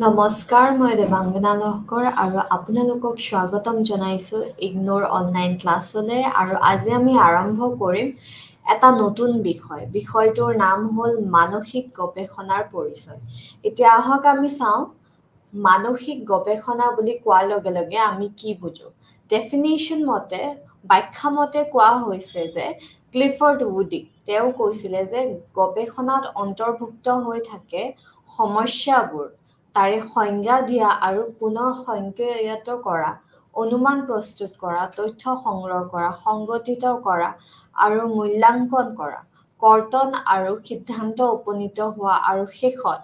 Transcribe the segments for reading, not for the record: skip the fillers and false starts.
নমস্কাৰ, মই দেৱাংগনা লহকৰ আৰু আপোনালোকক স্বাগতম জনাইছোঁ ইগন'ৰ অনলাইন ক্লাছলৈ। আৰু আজি আমি আৰম্ভ কৰিম এটা নতুন বিষয়। বিষয়টোৰ নাম হ'ল মানসিক গৱেষণাৰ পৰিচয়। এতিয়া আহক আমি চাওঁ মানসিক গৱেষণা বুলি কোৱাৰ লগে লগে আমি কি বুজো। ডেফিনেশ্যন মতে ব্যাখ্যা মতে কোৱা হৈছে যে ক্লিফৰ্ড উডি তেওঁ কৈছিলে যে গৱেষণাত অন্তৰ্ভুক্ত হৈ থাকে সমস্যাবোৰ, তাৰে সংজ্ঞা দিয়া আৰু পুনৰ সংজ্ঞায়িত কৰা, অনুমান প্ৰস্তুত কৰা, তথ্য সংগ্ৰহ কৰা, সংগঠিত কৰা আৰু মূল্যাংকন কৰা, কৰ্তন আৰু সিদ্ধান্ত উপনীত হোৱা আৰু শেষত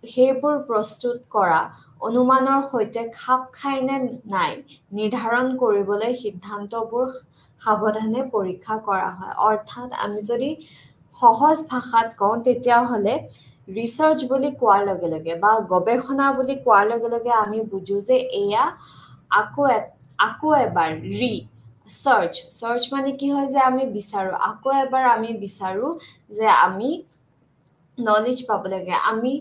সেইবোৰ প্ৰস্তুত কৰা অনুমানৰ সৈতে খাপ খায় নে নাই নিৰ্ধাৰণ কৰিবলৈ সিদ্ধান্তবোৰ সাৱধানে পৰীক্ষা কৰা হয়। অৰ্থাৎ আমি যদি সহজ ভাষাত কওঁ তেতিয়াহ'লে ৰিচাৰ্চ বুলি কোৱাৰ লগে লগে বা গৱেষণা বুলি কোৱাৰ লগে লগে আমি বুজো যে এয়া আকৌ এবাৰ চাৰ্চ মানে কি হয় যে আমি বিচাৰো, আকৌ এবাৰ আমি বিচাৰো যে আমি নলেজ পাব লাগে, আমি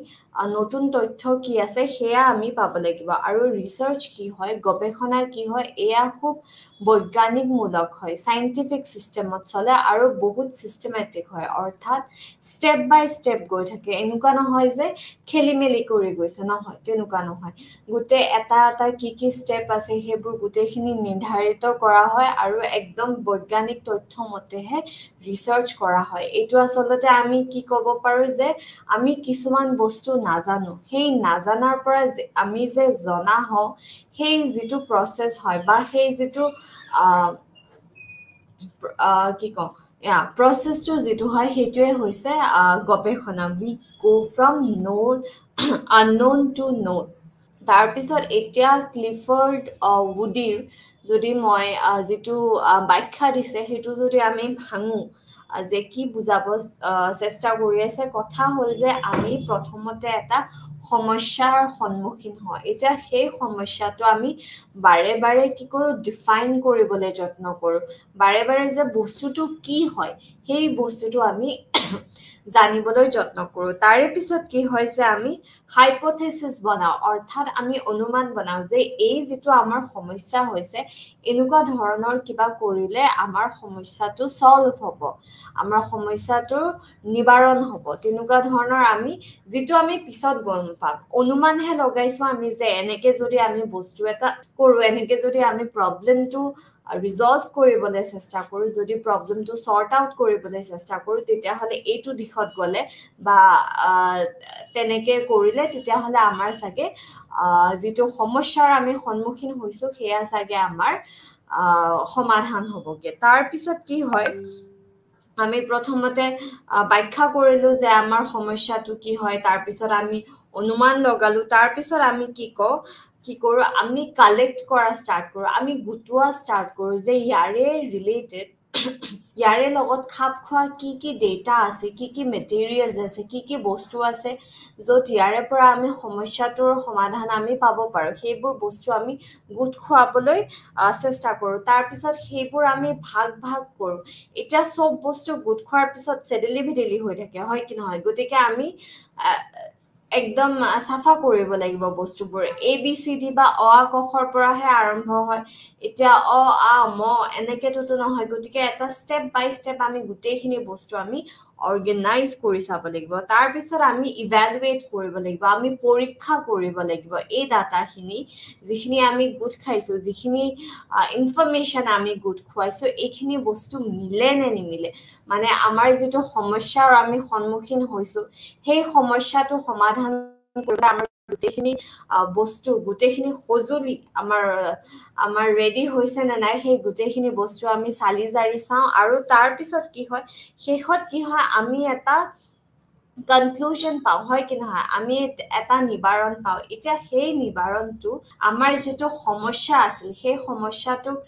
নতুন তথ্য কি আছে সেয়া আমি পাব লাগিব। আৰু ৰিচাৰ্চ কি হয়, গৱেষণা কি হয়, এয়া খুব বৈজ্ঞানিকমূলক হয়, চাইণ্টিফিক চিষ্টেমত চলে আৰু বহুত চিষ্টেমেটিক হয়। অৰ্থাৎ ষ্টেপ বাই ষ্টেপ গৈ থাকে, এনেকুৱা নহয় যে খেলি মেলি কৰি গৈছে, নহয়, তেনেকুৱা নহয়। গোটেই এটা এটা কি ষ্টেপ আছে সেইবোৰ গোটেইখিনি নিৰ্ধাৰিত কৰা হয় আৰু একদম বৈজ্ঞানিক তথ্য মতেহে ৰিচাৰ্চ কৰা হয়। এইটো আচলতে আমি কি ক'ব পাৰো যে আমি কিছুমান বস্তু নাজানো, সেই নাজানাৰ পৰা আমি যে জনা হওঁ, সেই যিটো প্ৰচেছ হয় বা সেই যিটো কি কওঁ প্ৰচেছটো যিটো হয় সেইটোৱে হৈছে গৱেষণা। We go from unknown two known. তাৰপিছত এতিয়া ক্লিফৰ্ড উডিৰ যদি মই যিটো ব্যাখ্যা দিছে সেইটো যদি আমি ভাঙো যে কি বুজাব চেষ্টা কৰি আছে, কথা হ'ল যে আমি প্ৰথমতে এটা সমস্যাৰ সন্মুখীন হওঁ। এতিয়া সেই সমস্যাটো আমি বাৰে বাৰে কি কৰোঁ, ডিফাইন কৰিবলৈ যত্ন কৰোঁ। বাৰে বাৰে যে বস্তুটো কি হয় সেই বস্তুটো আমি জানিবলৈ যত্ন কৰোঁ। তাৰে পিছত কি হয় যে আমি হাইপথেচিছ বনাওঁ, অৰ্থাৎ আমি অনুমান বনাওঁ যে এই যিটো আমাৰ সমস্যা হৈছে এনেকুৱা ধৰণৰ কিবা কৰিলে আমাৰ সমস্যাটো চল্ভ হ'ব, আমাৰ সমস্যাটোৰ নিবাৰণ হ'ব, তেনেকুৱা ধৰণৰ যিটো আমি পিছত গম পাম। অনুমানহে লগাইছো আমি যে এনেকে যদি আমি বস্তু এটা কৰোঁ, এনেকে যদি আমি প্ৰব্লেমটো ৰিজল্ভ কৰিবলৈ চেষ্টা কৰোঁ, যদি প্ৰব্লেমটো চৰ্ট আউট কৰিবলৈ চেষ্টা কৰোঁ, তেতিয়াহ'লে এইটো দিশত গ'লে বা তেনেকে কৰিলে তেতিয়াহ'লে আমাৰ চাগে যিটো সমস্যাৰ আমি সন্মুখীন হৈছো সেয়া চাগে আমাৰ সমাধান হ'বগে। তাৰ পিছত কি হয়, আমি প্ৰথমতে ব্যাখ্যা কৰিলো যে আমাৰ সমস্যাটো কি হয়, তাৰপিছত আমি অনুমান লগালো, তাৰপিছত আমি কি কৰো, আমি কালেক্ট কৰা ষ্টাৰ্ট কৰো, আমি গোটোৱা ষ্টাৰ্ট কৰো যে ইয়াৰে লগত খাপ খোৱা কি ডেটা আছে, কি মেটেৰিয়েলছ আছে, কি বস্তু আছে য'ত ইয়াৰে পৰা আমি সমস্যাটোৰ সমাধান আমি পাব পাৰো, সেইবোৰ বস্তু আমি গোট খুৱাবলৈ চেষ্টা কৰো। তাৰপিছত সেইবোৰ আমি ভাগ কৰো। এতিয়া চব বস্তু গোট খোৱাৰ পিছত চেডেলি ভেডেলি হৈ থাকে, হয় কি নহয়? গতিকে আমি একদম চাফা কৰিব লাগিব বস্তুবোৰ। ABCD বা অ আ ক খৰ পৰাহে আৰম্ভ হয়, এতিয়া অ আ ম এনেকেতো নহয়। গতিকে এটা ষ্টেপ বাই ষ্টেপ আমি গোটেইখিনি বস্তু আমি অৰ্গেনাইজ কৰি চাব লাগিব। তাৰপিছত আমি ইভেলুৱেট কৰিব লাগিব, আমি পৰীক্ষা কৰিব লাগিব এই ডাটাখিনি, যিখিনি আমি গোট খাইছো, যিখিনি ইনফৰমেশ্যন আমি গোট খুৱাইছো, এইখিনি বস্তু মিলে নে নিমিলে, মানে আমাৰ যিটো সমস্যাৰ আমি সন্মুখীন হৈছো সেই সমস্যাটো সমাধান কৰিবলৈ আমাৰ গোটেইখিনি বস্তু, গোটেইখিনি সঁজুলি আমাৰ ৰেডি হৈছে নে নাই, সেই গোটেইখিনি বস্তু আমি চালি জাৰি চাওঁ। আৰু তাৰ পিছত কি হয়, শেষত কি হয়, আমি এটা কনক্লুজন পাওঁ, হয় কি নহয়? আমি এটা নিবাৰণ পাওঁ। এতিয়া সেই নিবাৰণটো আমাৰ যিটো সমস্যা আছিল সেই সমস্যাটোক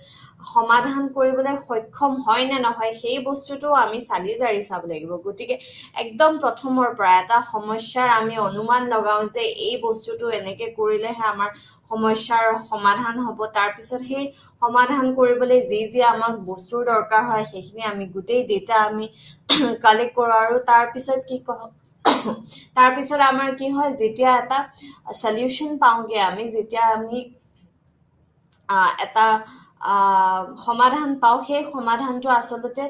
সমাধান কৰিবলৈ সক্ষম হয় নে নহয় সেই বস্তুটো আমি চালি জাৰি চাব লাগিব। গতিকে একদম প্ৰথমৰ পৰা এটা সমস্যাৰ আমি অনুমান লগাওঁ যে এই বস্তুটো এনেকে কৰিলেহে আমাৰ সমস্যাৰ সমাধান হ'ব। তাৰপিছত সেই সমাধান কৰিবলৈ যি আমাক বস্তুৰ দৰকাৰ হয় সেইখিনি আমি গোটেই ডেটা আমি কালেক্ট কৰোঁ। আৰু তাৰপিছত কি তাৰ পিছত আমাৰ কি হয় যেতিয়া এটা সলিউশন পাওঁগে আমি যেতিয়া আমি এটা সমাধান পাওঁ সেই সমাধানটো আচলতে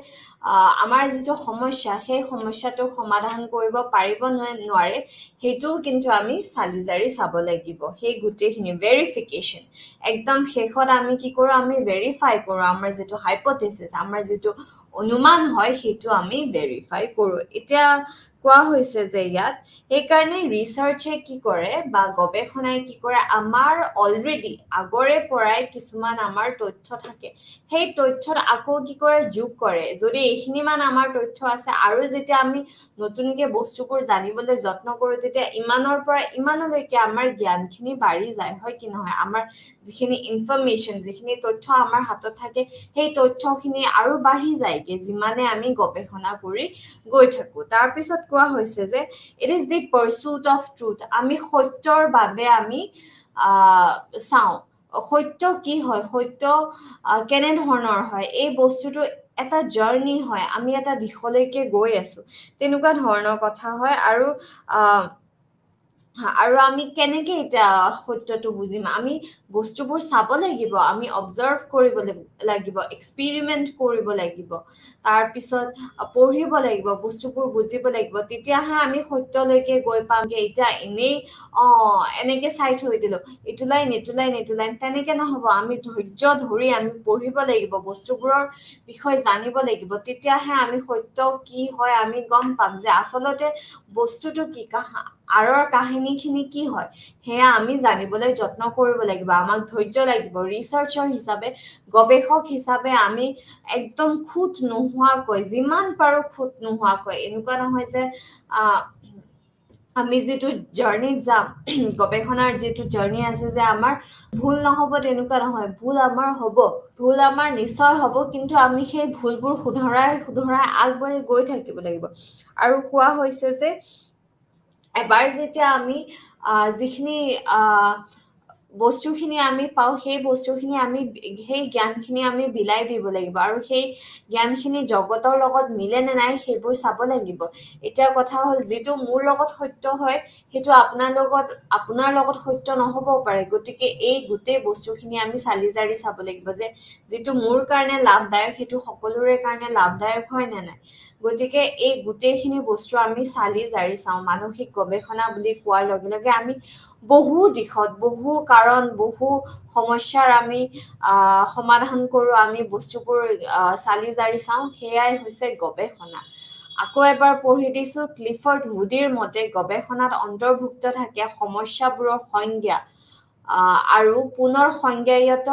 আমাৰ যিটো সমস্যা সেই সমস্যাটো সমাধান কৰিব পাৰিব নোৱাৰে সেইটোও কিন্তু আমি চালি জাৰি চাব লাগিব সেই গোটেইখিনি ভেৰিফিকেশ্যন একদম শেষত আমি কি কৰোঁ আমি ভেৰিফাই কৰোঁ আমাৰ যিটো হাইপথেচিছ আমাৰ যিটো অনুমান হয় সেইটো আমি ভেৰিফাই কৰোঁ এতিয়া কোৱা হৈছে যে ইয়াত সেইকাৰণে ৰিচাৰ্চে কি কৰে বা গৱেষণাই কি কৰে আমাৰ অলৰেডি আগৰে পৰাই কিছুমান আমাৰ তথ্য থাকে সেই তথ্যত আকৌ কি কৰে যোগ কৰে যদি এইখিনিমান আমাৰ তথ্য আছে আৰু যেতিয়া আমি নতুনকে বস্তুবোৰ জানিবলৈ যত্ন কৰোঁ তেতিয়া ইমানৰ পৰা ইমানলৈকে আমাৰ জ্ঞানখিনি বাঢ়ি যায় হয় কি নহয় আমাৰ যিখিনি ইনফৰমেশ্যন যিখিনি তথ্য আমাৰ হাতত থাকে সেই তথ্যখিনি আৰু বাঢ়ি যায়গে যিমানে আমি গৱেষণা কৰি গৈ থাকো তাৰপিছত কোৱা হৈছে যে it is the pursuit of truth আমি সত্যৰ বাবে আমি চাওঁ সত্য কি হয় সত্য কেনেধৰণৰ হয় এই বস্তুটো এটা জাৰ্নি হয় আমি এটা দিশলৈকে গৈ আছো তেনেকুৱা ধৰণৰ কথা হয় আৰু আমি কেনেকে এতিয়া সত্যটো বুজিম আমি বস্তুবোৰ চাব লাগিব আমি অবজাৰ্ভ কৰিব লাগিব এক্সপেৰিমেণ্ট কৰিব লাগিব তাৰপিছত পঢ়িব লাগিব বস্তুবোৰ বুজিব লাগিব তেতিয়াহে আমি সত্যলৈকে গৈ পামগে এতিয়া এনেই এনেকে চাই থৈ দিলো ইটো লাইন তেনেকে নহব আমি ধৈৰ্য ধৰি আমি পঢ়িব লাগিব বস্তুবোৰৰ বিষয়ে জানিব লাগিব তেতিয়াহে আমি সত্য কি হয় আমি গম পাম যে আচলতে বস্তুটো কি আঁৰৰ কাহিনীখিনি কি হয় সেয়া আমি জানিবলৈ যত্ন কৰিব লাগিব আমাক ধৈৰ্য লাগিব ৰিচাৰ্চাৰ হিচাপে গৱেষক হিচাপে আমি একদম খুঁত নোহোৱাকৈ যিমান পাৰো খুঁত নোহোৱাকৈ এনেকুৱা নহয় যে আমি যিটো জাৰ্নিত যাম গৱেষণাৰ যিটো জাৰ্নি আছে যে আমাৰ ভুল নহব তেনেকুৱা নহয় ভুল আমাৰ হ'ব ভুল আমাৰ নিশ্চয় হ'ব কিন্তু আমি সেই ভুলবোৰ শুধৰাই আগবাঢ়ি গৈ থাকিব লাগিব আৰু কোৱা হৈছে যে এবাৰ যেতিয়া আমি যিখিনি বস্তুখিনি আমি পাওঁ সেই বস্তুখিনি আমি সেই জ্ঞানখিনি আমি বিলাই দিব লাগিব আৰু সেই জ্ঞানখিনি জগতৰ লগত মিলে নে নাই সেইবোৰ চাব লাগিব এতিয়া কথা হ'ল যিটো মোৰ লগত সত্য হয় সেইটো আপোনাৰ লগত সত্য নহ'বও পাৰে গতিকে এই গোটেই বস্তুখিনি আমি চালি জাৰি চাব লাগিব যে যিটো মোৰ কাৰণে লাভদায়ক সেইটো সকলোৰে কাৰণে লাভদায়ক হয় নে নাই গতিকে এই গোটেইখিনি বস্তু আমি চালি জাৰি চাওঁ মানসিক গৱেষণা বুলি কোৱাৰ লগে লগে আমি বহু দিশত বহু কাৰণ বহু সমস্যাৰ আমি সমাধান কৰোঁ আমি বস্তুবোৰ চালি জাৰি চাওঁ সেয়াই হৈছে গৱেষণা আকৌ এবাৰ পঢ়ি দিছো ক্লিফৰ্ড হুডিৰ মতে গৱেষণাত অন্তৰ্ভুক্ত থাকে সমস্যাবোৰৰ সংজ্ঞা আৰু পুনৰ সংজ্ঞায়িত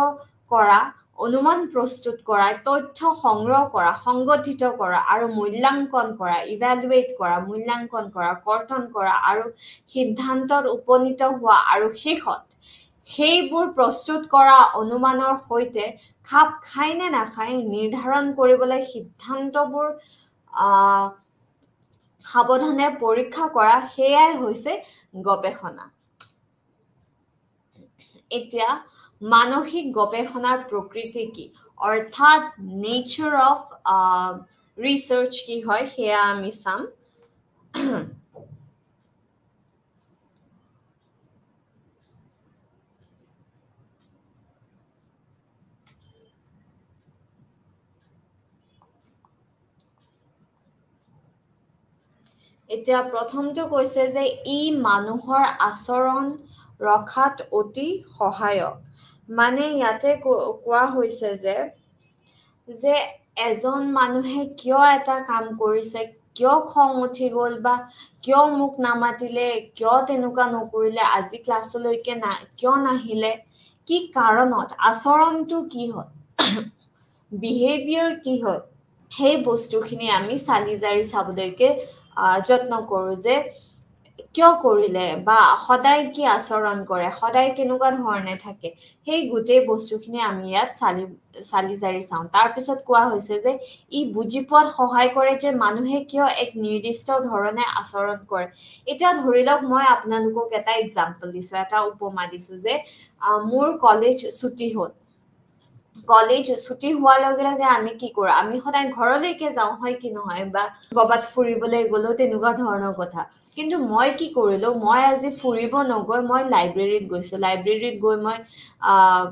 কৰা অনুমান প্ৰস্তুত কৰা তথ্য সংগ্ৰহ কৰা সংগঠিত কৰা আৰু মূল্যাংকন কৰা ইভ্যালুৱেট কৰা মূল্যাংকন কৰা কৰ্তন কৰা আৰু সিদ্ধান্তত উপনীত হোৱা আৰু শেষত সেইবোৰ প্ৰস্তুত কৰা অনুমানৰ সৈতে খাপ খায় নে নাখায় নিৰ্ধাৰণ কৰিবলৈ সিদ্ধান্তবোৰ সাৱধানে পৰীক্ষা কৰা সেয়াই হৈছে গৱেষণা এতিয়া মানসিক গৱেষণাৰ প্ৰকৃতি কি অৰ্থাৎ নেচাৰ অফ ৰিচাৰ্চ কি হয় সেয়া আমি চাম এতিয়া প্ৰথমটো কৈছে যে ই মানুহৰ আচৰণ ৰখাত অতি সহায়ক মানে ইয়াতে কোৱা হৈছে যে এজন মানুহে কিয় এটা কাম কৰিছে কিয় খং উঠি গ'ল বা কিয় মোক নামাতিলে কিয় তেনেকুৱা নকৰিলে আজি ক্লাছলৈকে কিয় নাহিলে কি কাৰণত আচৰণটো কি হয় বিহেভিয়াৰ কি হয় সেই বস্তুখিনি আমি চালি জাৰি চাবলৈকে যত্ন কৰোঁ যে কিয় কৰিলে বা সদায় কি আচৰণ কৰে সদায় কেনেকুৱা ধৰণে থাকে সেই গোটেই বস্তুখিনি আমি ইয়াত চালি জাৰি চাওঁ তাৰপিছত কোৱা হৈছে যে ই বুজি পোৱাত সহায় কৰে যে মানুহে কিয় এক নিৰ্দিষ্ট ধৰণে আচৰণ কৰে এতিয়া ধৰি লওক মই আপোনালোকক এটা এক্সাম্পল দিছোঁ এটা উপমা দিছোঁ যে মোৰ কলেজ ছুটি হ'ল কলেজ ছুটি হোৱাৰ লগে লগে আমি কি কৰোঁ আমি সদায় ঘৰলৈকে যাওঁ হয় কি নহয় বা ক'ৰবাত ফুৰিবলৈ গ'লেও তেনেকুৱা ধৰণৰ কথা কিন্তু মই কি কৰিলোঁ মই আজি ফুৰিব নগৈ মই লাইব্ৰেৰীত গৈছোঁ লাইব্ৰেৰীত গৈ মই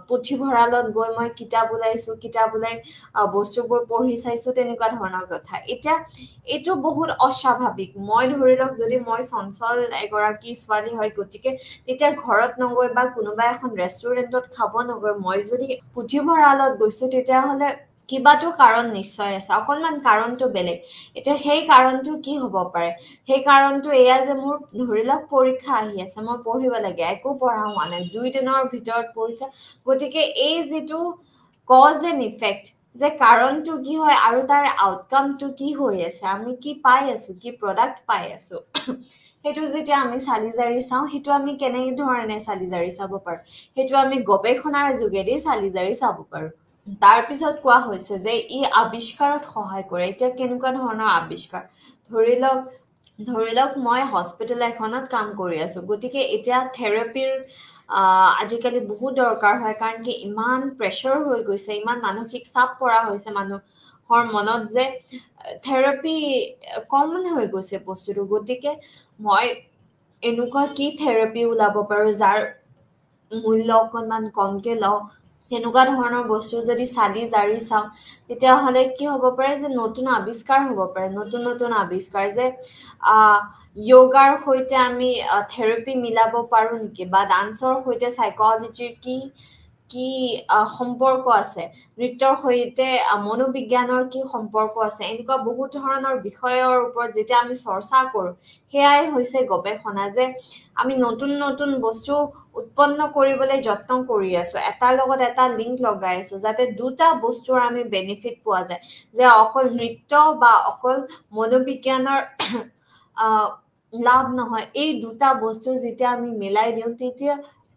পুথিভঁৰালত গৈ মই কিতাপ ওলাইছোঁ কিতাপ ওলাই বস্তুবোৰ পঢ়ি চাইছোঁ তেনেকুৱা ধৰণৰ কথা এতিয়া এইটো বহুত অস্বাভাৱিক মই ধৰি লওক যদি মই চঞ্চল এগৰাকী ছোৱালী হয় গতিকে তেতিয়া ঘৰত নগৈ বা কোনোবা এখন ৰেষ্টুৰেণ্টত খাব নগৈ মই যদি পুথিভঁৰালত গৈছোঁ তেতিয়াহ'লে কিবাটো কাৰণ নিশ্চয় আছে অকণমান কাৰণটো বেলেগ এতিয়া সেই কাৰণটো কি হ'ব পাৰে সেই কাৰণটো এয়া যে মোৰ ধৰি লওক পৰীক্ষা আহি আছে মই পঢ়িব লাগে একো পঢ়া হোৱা নাই 2 দিনৰ ভিতৰত পৰীক্ষা গতিকে এই যিটো কজ এণ্ড ইফেক্ট যে কাৰণটো কি হয় আৰু তাৰ আউটকামটো কি হৈ আছে আমি কি পাই আছো কি প্ৰডাক্ট পাই আছো সেইটো যেতিয়া আমি চালি জাৰি চাওঁ সেইটো আমি কেনেধৰণে চালি জাৰি চাব পাৰোঁ সেইটো আমি গৱেষণাৰ যোগেদি চালি জাৰি চাব পাৰোঁ তাৰ পিছত কোৱা হৈছে যে ই আৱিষ্কাৰত সহায় কৰে এতিয়া কেনেকুৱা ধৰণৰ আৱিষ্কাৰ ধৰি লওক মই হস্পিটেল এখনত কাম কৰি আছো গতিকে এতিয়া থেৰাপিৰ আজিকালি বহুত দৰকাৰ হয় কাৰণ কি ইমান প্ৰেছাৰ হৈ গৈছে ইমান মানসিক চাপ পৰা হৈছে মানুহৰ মনত যে থেৰাপি কমন হৈ গৈছে বস্তুটো গতিকে মই এনেকুৱা কি থেৰাপি ওলাব পাৰোঁ যাৰ মূল্য অকণমান কমকে লওঁ তেনেকুৱা ধৰণৰ বস্তু যদি চালি জাৰি চাওঁ তেতিয়াহ'লে কি হ'ব পাৰে যে নতুন আৱিষ্কাৰ হ'ব পাৰে নতুন আৱিষ্কাৰ যে য়োগাৰ সৈতে আমি থেৰাপি মিলাব পাৰোঁ নেকি বা ডান্সৰ সৈতে সাইক'লজিৰ কি সম্পৰ্ক আছে নৃত্যৰ সৈতে মনোবিজ্ঞানৰ কি সম্পৰ্ক আছে এনেকুৱা বহুত ধৰণৰ বিষয়ৰ ওপৰত যেতিয়া আমি চৰ্চা কৰোঁ সেয়াই হৈছে গৱেষণা যে আমি নতুন বস্তু উৎপন্ন কৰিবলৈ যত্ন কৰি আছো এটাৰ লগত এটা লিংক লগাই আছো যাতে দুটা বস্তুৰ আমি বেনিফিট পোৱা যায় যে অকল নৃত্য বা অকল মনোবিজ্ঞানৰ লাভ নহয় এই দুটা বস্তু যেতিয়া আমি মিলাই দিওঁ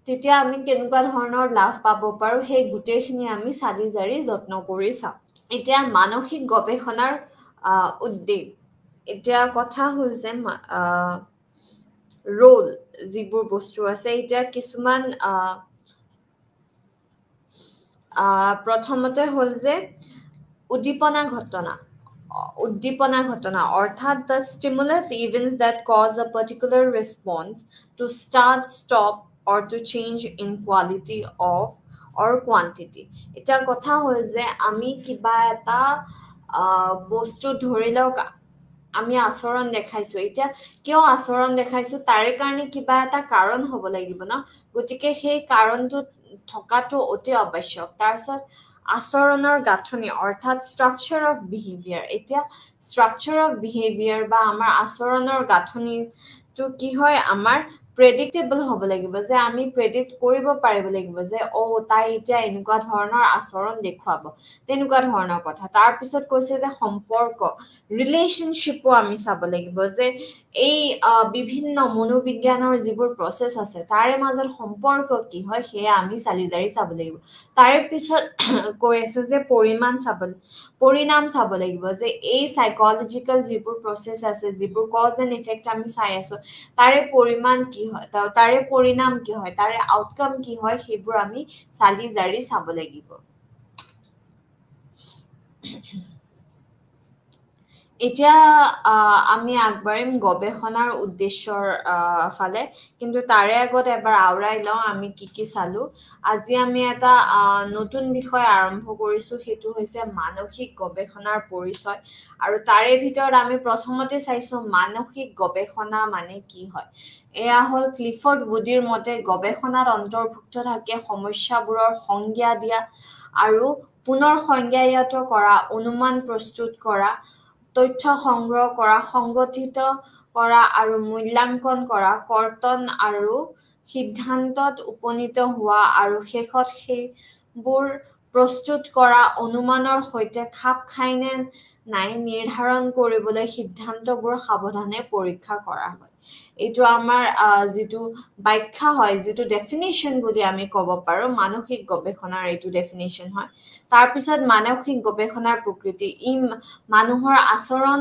তেতিয়া আমি কেনেকুৱা ধৰণৰ লাভ পাব পাৰোঁ সেই গোটেইখিনি আমি চালি জাৰি যত্ন কৰি চাওঁ এতিয়া মানসিক গৱেষণাৰ উদ্বেগ এতিয়া কথা হ'ল যে ৰোল যিবোৰ বস্তু আছে এতিয়া কিছুমান প্ৰথমতে হ'ল যে উদ্দীপনা ঘটনা অৰ্থাৎ the stimulus events that cause a particular response to start stop or to change in quality of or quantity এটা কথা হ'ল যে আমি কিবা এটা বস্তু ধৰি লওক আমি আচৰণ দেখাইছো এতিয়া কিয় আচৰণ দেখাইছো তাৰে কাৰণে কিবা এটা কাৰণ হ'ব লাগিব ন গতিকে সেই কাৰণটো থকাটো অতি আৱশ্যক তাৰপিছত আচৰণৰ গাঁথনি অৰ্থাৎ ষ্ট্ৰাকচাৰ অফ বিহেভিয়াৰ এতিয়া ষ্ট্ৰাকচাৰ অফ বিহেভিয়াৰ বা আমাৰ আচৰণৰ গাঁথনিটো কি হয় আমাৰ প্ৰেডিক্টেবল হ'ব লাগিব যে আমি প্ৰেডিক্ট কৰিব পাৰিব লাগিব যে তাই এতিয়া এনেকুৱা ধৰণৰ আচৰণ দেখুৱাব তেনেকুৱা ধৰণৰ কথা তাৰপিছত কৈছে যে সম্পৰ্ক ৰিলেশ্যনশ্বিপো আমি চাব লাগিব যে এই বিভিন্ন মনোবিজ্ঞানৰ যিবোৰ প্ৰচেছ আছে তাৰে মাজত সম্পৰ্ক কি হয় সেয়া আমি চালি জাৰি চাব লাগিব তাৰে পিছত কৈ আছে যে পৰিণাম চাব লাগিব যে এই সাইক'লজিকেল যিবোৰ প্ৰচেছ আছে যিবোৰ কজ এণ্ড ইফেক্ট আমি চাই আছো তাৰে পৰিণাম কি হয় তাৰে আউটকাম কি হয় সেইবোৰ আমি চালি জাৰি চাব লাগিব এতিয়া আমি আগবাঢ়িম গৱেষণাৰ উদ্দেশ্যৰ ফালে কিন্তু তাৰে আগত এবাৰ আওৰাই লওঁ আমি কি চালো আজি আমি এটা নতুন বিষয় আৰম্ভ কৰিছোঁ সেইটো হৈছে মানসিক গৱেষণাৰ পৰিচয় আৰু তাৰে ভিতৰত আমি প্ৰথমতে চাইছোঁ মানসিক গৱেষণা মানে কি হয় এয়া হ'ল ক্লিফৰ্ড উডিৰ মতে গৱেষণাত অন্তৰ্ভুক্ত থাকে সমস্যাবোৰৰ সংজ্ঞা দিয়া আৰু পুনৰ সংজ্ঞায়িত কৰা অনুমান প্ৰস্তুত কৰা তথ্য সংগ্ৰহ কৰা সংগঠিত কৰা আৰু মূল্যাংকন কৰা কৰ্তন আৰু সিদ্ধান্তত উপনীত হোৱা আৰু শেষত সেইবোৰ প্ৰস্তুত কৰা অনুমানৰ সৈতে খাপ খাই নে নাই নিৰ্ধাৰণ কৰিবলৈ সিদ্ধান্তবোৰ সাৱধানে পৰীক্ষা কৰা হয় এইটো আমাৰ যিটো ব্যাখ্যা হয় যিটো ডেফিনেশ্যন বুলি আমি ক'ব পাৰোঁ মানসিক গৱেষণাৰ এইটো ডেফিনেশ্যন হয় তাৰপিছত মানসিক গৱেষণাৰ প্ৰকৃতি ই মানুহৰ আচৰণ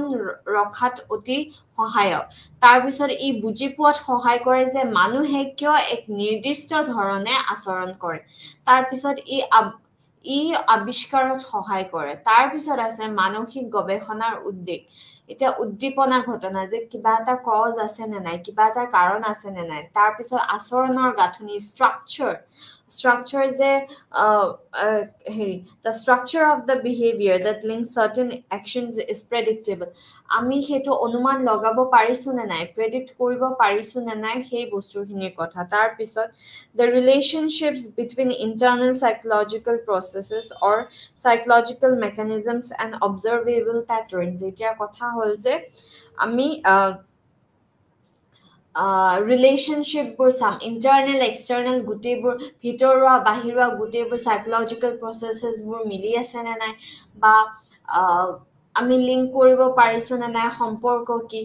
ৰখাত অতি সহায়ক তাৰপিছত ই বুজি পোৱাত সহায় কৰে যে মানুহে কিয় এক নিৰ্দিষ্ট ধৰণে আচৰণ কৰে তাৰপিছত ই আৱিষ্কাৰত সহায় কৰে তাৰ পিছত আছে মানসিক গৱেষণাৰ উদ্বেগ এটা উদ্দীপনা ঘটনা যে কিবা এটা কজ আছে নে নাই কিবা এটা কাৰণ আছে নে নাই তাৰ পিছত আচৰণৰ গাঁথনি structure যে হেৰি the structure of the behavior that links certain actions is predictable আমি সেইটো অনুমান লগাব পাৰিছো নে নাই প্ৰেডিক্ট কৰিব পাৰিছো নে নাই সেই বস্তুখিনিৰ কথা তাৰ পিছত the relationships between internal psychological processes or psychological mechanisms and observable patterns এতিয়া কথা হ'ল যে আমি ৰিলেশ্যনশ্বিপবোৰ চাম ইণ্টাৰনেল এক্সটাৰ্নেল গোটেইবোৰ ভিতৰুৱা বাহিৰুৱা গোটেইবোৰ সাইকোলজিকেল প্ৰচেছেছবোৰ মিলি আছে নে নাই বা আমি লিংক কৰিব পাৰিছো নে নাই সম্পৰ্ক কি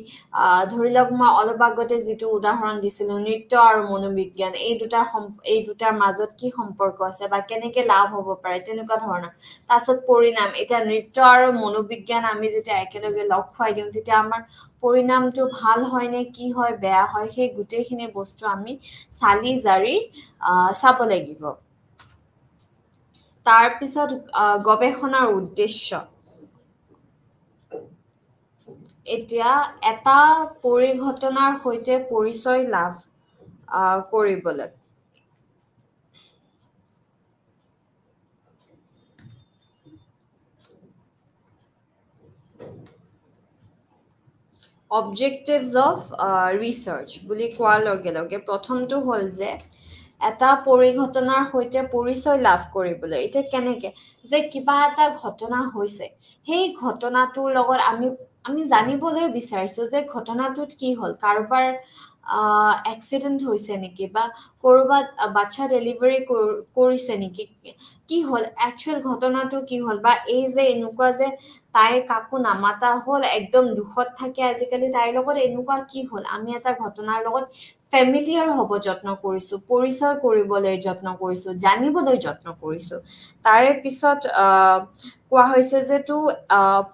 ধৰি লওক মই অলপ আগতে যিটো উদাহৰণ দিছিলোঁ নৃত্য আৰু মনোবিজ্ঞান এই দুটাৰ মাজত কি সম্পৰ্ক আছে বা কেনেকে লাভ হ'ব পাৰে তেনেকুৱা ধৰণৰ তাৰপিছত পৰিণাম এতিয়া নৃত্য আৰু মনোবিজ্ঞান আমি যেতিয়া একেলগে লগ খুৱাই দিওঁ তেতিয়া আমাৰ পৰিণামটো ভাল হয় নে কি হয় বেয়া হয় সেই গোটেইখিনি বস্তু আমি চালি জাৰি চাব লাগিব তাৰ পিছত গৱেষণাৰ উদ্দেশ্য এতিয়া এটা পৰিঘটনাৰ সৈতে পৰিচয় লাভ কৰিবলৈ objectives of research বুলি কোৱাৰ লগে লগে প্ৰথমটো হ'ল যে এটা পৰিঘটনাৰ সৈতে পৰিচয় লাভ কৰিবলৈ এতিয়া কেনেকে যে কিবা এটা ঘটনা হৈছে সেই ঘটনাটোৰ লগত আমি জানিবলৈ বিচাৰিছো যে ঘটনাটোত কি হ'ল কাৰোবাৰ এক্সিডেন্ট হৈছে নেকি বা কৰবাত বাচ্চা ডেলিভাৰী কৰিছে নেকি কি হ'ল একচুৱেল ঘটনাটো কি হ'ল বা এই যে এনেকুৱা যে তাই কাকো নামাতা হ'ল একদম দুখত থাকে আজিকালি তাইৰ লগত এনেকুৱা কি হ'ল আমি এটা ঘটনাৰ লগত ফেমিলিয়াৰ হ'ব যত্ন কৰিছো পৰিচয় কৰিবলৈ যত্ন কৰিছো জানিবলৈ যত্ন কৰিছো তাৰে পিছত কোৱা হৈছে যে to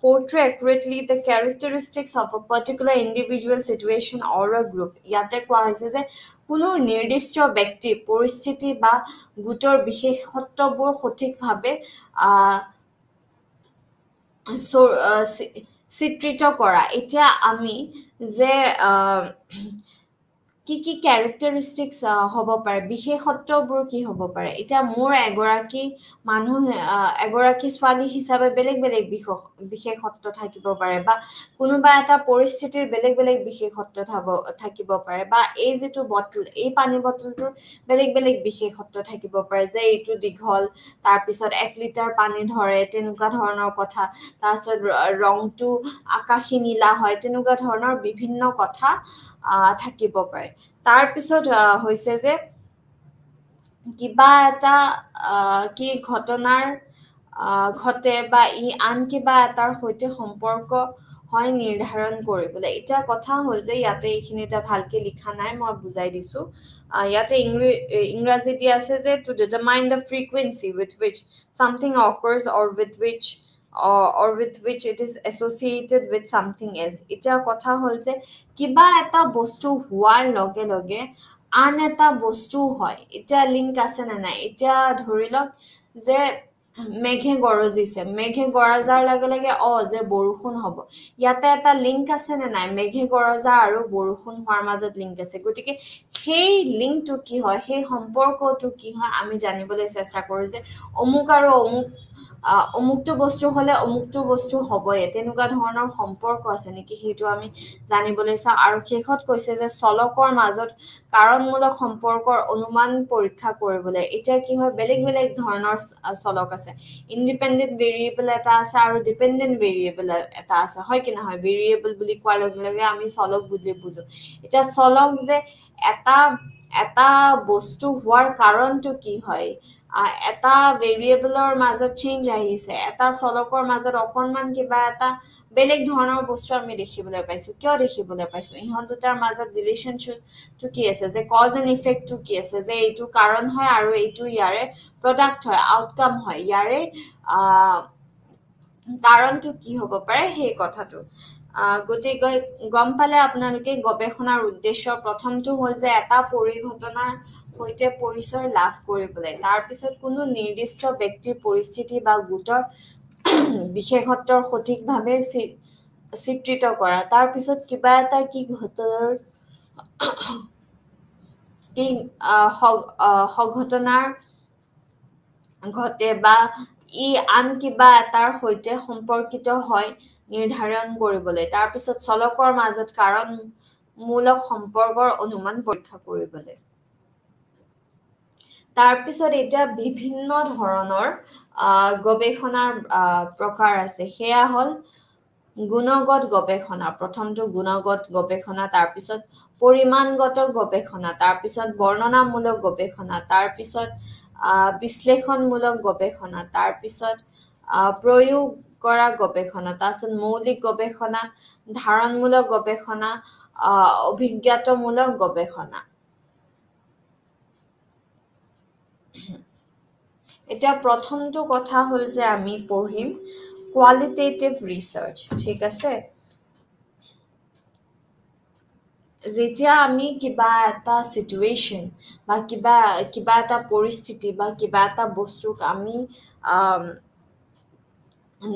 portray accurately the characteristics of a particular individual situation or a group ইয়াতে কোৱা হৈছে যে কোনো নিৰ্দিষ্ট ব্যক্তি পৰিস্থিতি বা গোটৰ বিশেষত্ববোৰ সঠিকভাৱে চিত্ৰিত কৰা এতিয়া আমি যে কি কি ক্যাৰেক্টাৰিষ্টিক্স হ'ব পাৰে বিশেষত্ববোৰ কি হ'ব পাৰে এতিয়া মোৰ এগৰাকী মানুহ এগৰাকী ছোৱালী হিচাপে বেলেগ বেলেগ বিশেষত্ব থাকিব পাৰে বা কোনোবা এটা পৰিস্থিতিৰ বেলেগ বেলেগ বিশেষত্ব থাকিব পাৰে বা এই যেটো বটল এই পানী বটলটোৰ বেলেগ বেলেগ বিশেষত্ব থাকিব পাৰে যে এইটো দীঘল তাৰ পিছত 1 লিটাৰ পানী ধৰে তেনেকুৱা ধৰণৰ কথা তাৰপিছত ৰংটো আকাশী নীলা হয় তেনেকুৱা ধৰণৰ বিভিন্ন কথা থাকিব পাৰে তাৰ পিছত হৈছে যে কিবা এটা কি ঘটনাৰ ঘটে বা ই আন কিবা এটাৰ সৈতে সম্পৰ্ক হয় নিৰ্ধাৰণ কৰিবলৈ এটা কথা হ'ল যে ইয়াতে এইখিনি এটা ভালকে লিখা নাই মই বুজাই দিছো ইয়াতে ইংৰাজী দি আছে যে to determine the frequency with which something occurs or with which it is associated with something else এটা কথা হ'ল যে কিবা এটা বস্তু হোৱাৰ লগে লগে আন এটা বস্তু হয় এটা লিংক আছে না নাই এটা ধৰি লওক যে মেঘে গৰজাৰ লগে লগে যে বৰষুণ হ'ব ইয়াতে এটা লিংক আছে না নাই মেঘে গৰজা আৰু বৰষুণ হোৱাৰ মাজত লিংক আছে গতিকে সেই লিংকটো কি হয় সেই সম্পৰ্কটো কি হয় আমি জানিবলৈ চেষ্টা কৰো যে অমুক আৰু অমুকটো বস্তু হলে অমুকটো বস্তু হ'বই তেনেকুৱা ধৰণৰ সম্পৰ্ক আছে নেকি সেইটো আমি জানিবলৈ চাওঁ আৰু শেষত কৈছে যে চলকৰ মাজত কাৰণমূলক সম্পৰ্কৰ অনুমান পৰীক্ষা কৰিবলৈ এতিয়া কি হয় বেলেগ বেলেগ ধৰণৰ চলক আছে ইন্ডিপেন্ডেন্ট ভেৰিয়েবল এটা আছে আৰু ডিপেন্ডেন্ট ভেৰিয়েবল এটা আছে হয় কি নহয় ভেৰিয়েবল বুলি কোৱাৰ লগে লগে আমি চলক বুলি বুজো এতিয়া চলক যে এটা বস্তু হোৱাৰ কাৰণটো কি হয় এটা ভেৰিয়েবলৰ মাজত চেঞ্জ আহিছে এটা চলকৰ মাজত অকনমান কিবা এটা বেলেগ ধৰণৰ বস্তু আমি দেখিবলৈ পাইছো কিয় দেখিবলৈ পাইছো ইহত দুটাৰ মাজত ৰিলেশনশিপটো কি আছে যে কজ এণ্ড ইফেক্টটো কি আছে যে এইটো কাৰণ হয় আৰু এইটো ইয়াৰে প্ৰডাক্ট হয় আউটকাম হয় ইয়াৰে কাৰণটো কি হ'ব পাৰে সেই কথাটো গতিকে গম পালে আপোনালোকে গৱেষণাৰ উদ্দেশ্য প্ৰথমটো হ'ল যে এটা পৰিঘটনাৰ সৈতে পৰিচয় লাভ কৰিবলৈ তাৰপিছত কোনো নিৰ্দিষ্ট ব্যক্তি পৰিস্থিতি বা গোটৰ বিশেষত্বৰ সঠিকভাৱে চিত্ৰিত কৰা তাৰপিছত কিবা এটা কি ঘটনাৰ কি সঘটনাৰ ঘটে বা ই আন কিবা এটাৰ সৈতে সম্পৰ্কিত হয় নিৰ্ধাৰণ কৰিবলৈ তাৰপিছত চলকৰ মাজত কাৰণমূলক সম্পৰ্কৰ অনুমান পৰীক্ষা কৰিবলৈ তাৰপিছত এতিয়া বিভিন্ন ধৰণৰ গৱেষণাৰ প্ৰকাৰ আছে সেয়া হ'ল গুণগত গৱেষণা প্ৰথমটো গুণগত গৱেষণা তাৰপিছত পৰিমাণগত গৱেষণা তাৰপিছত বৰ্ণনামূলক গৱেষণা তাৰপিছত বিশ্লেষণমূলক গৱেষণা তাৰপিছত প্ৰয়োগ কৰা গৱেষণা তাৰপিছত মৌলিক গৱেষণা ধাৰণমূলক গৱেষণা অভিজ্ঞতামূলক গৱেষণা এতিয়া প্ৰথমটো কথা হ'ল যে আমি পঢ়িম কোৱালিটেটিভ ৰিচাৰ্চ ঠিক আছে যেতিয়া আমি কিবা এটা সিচুৱেশন বা কিবা এটা পৰিস্থিতি বা কিবা এটা বস্তুক আমি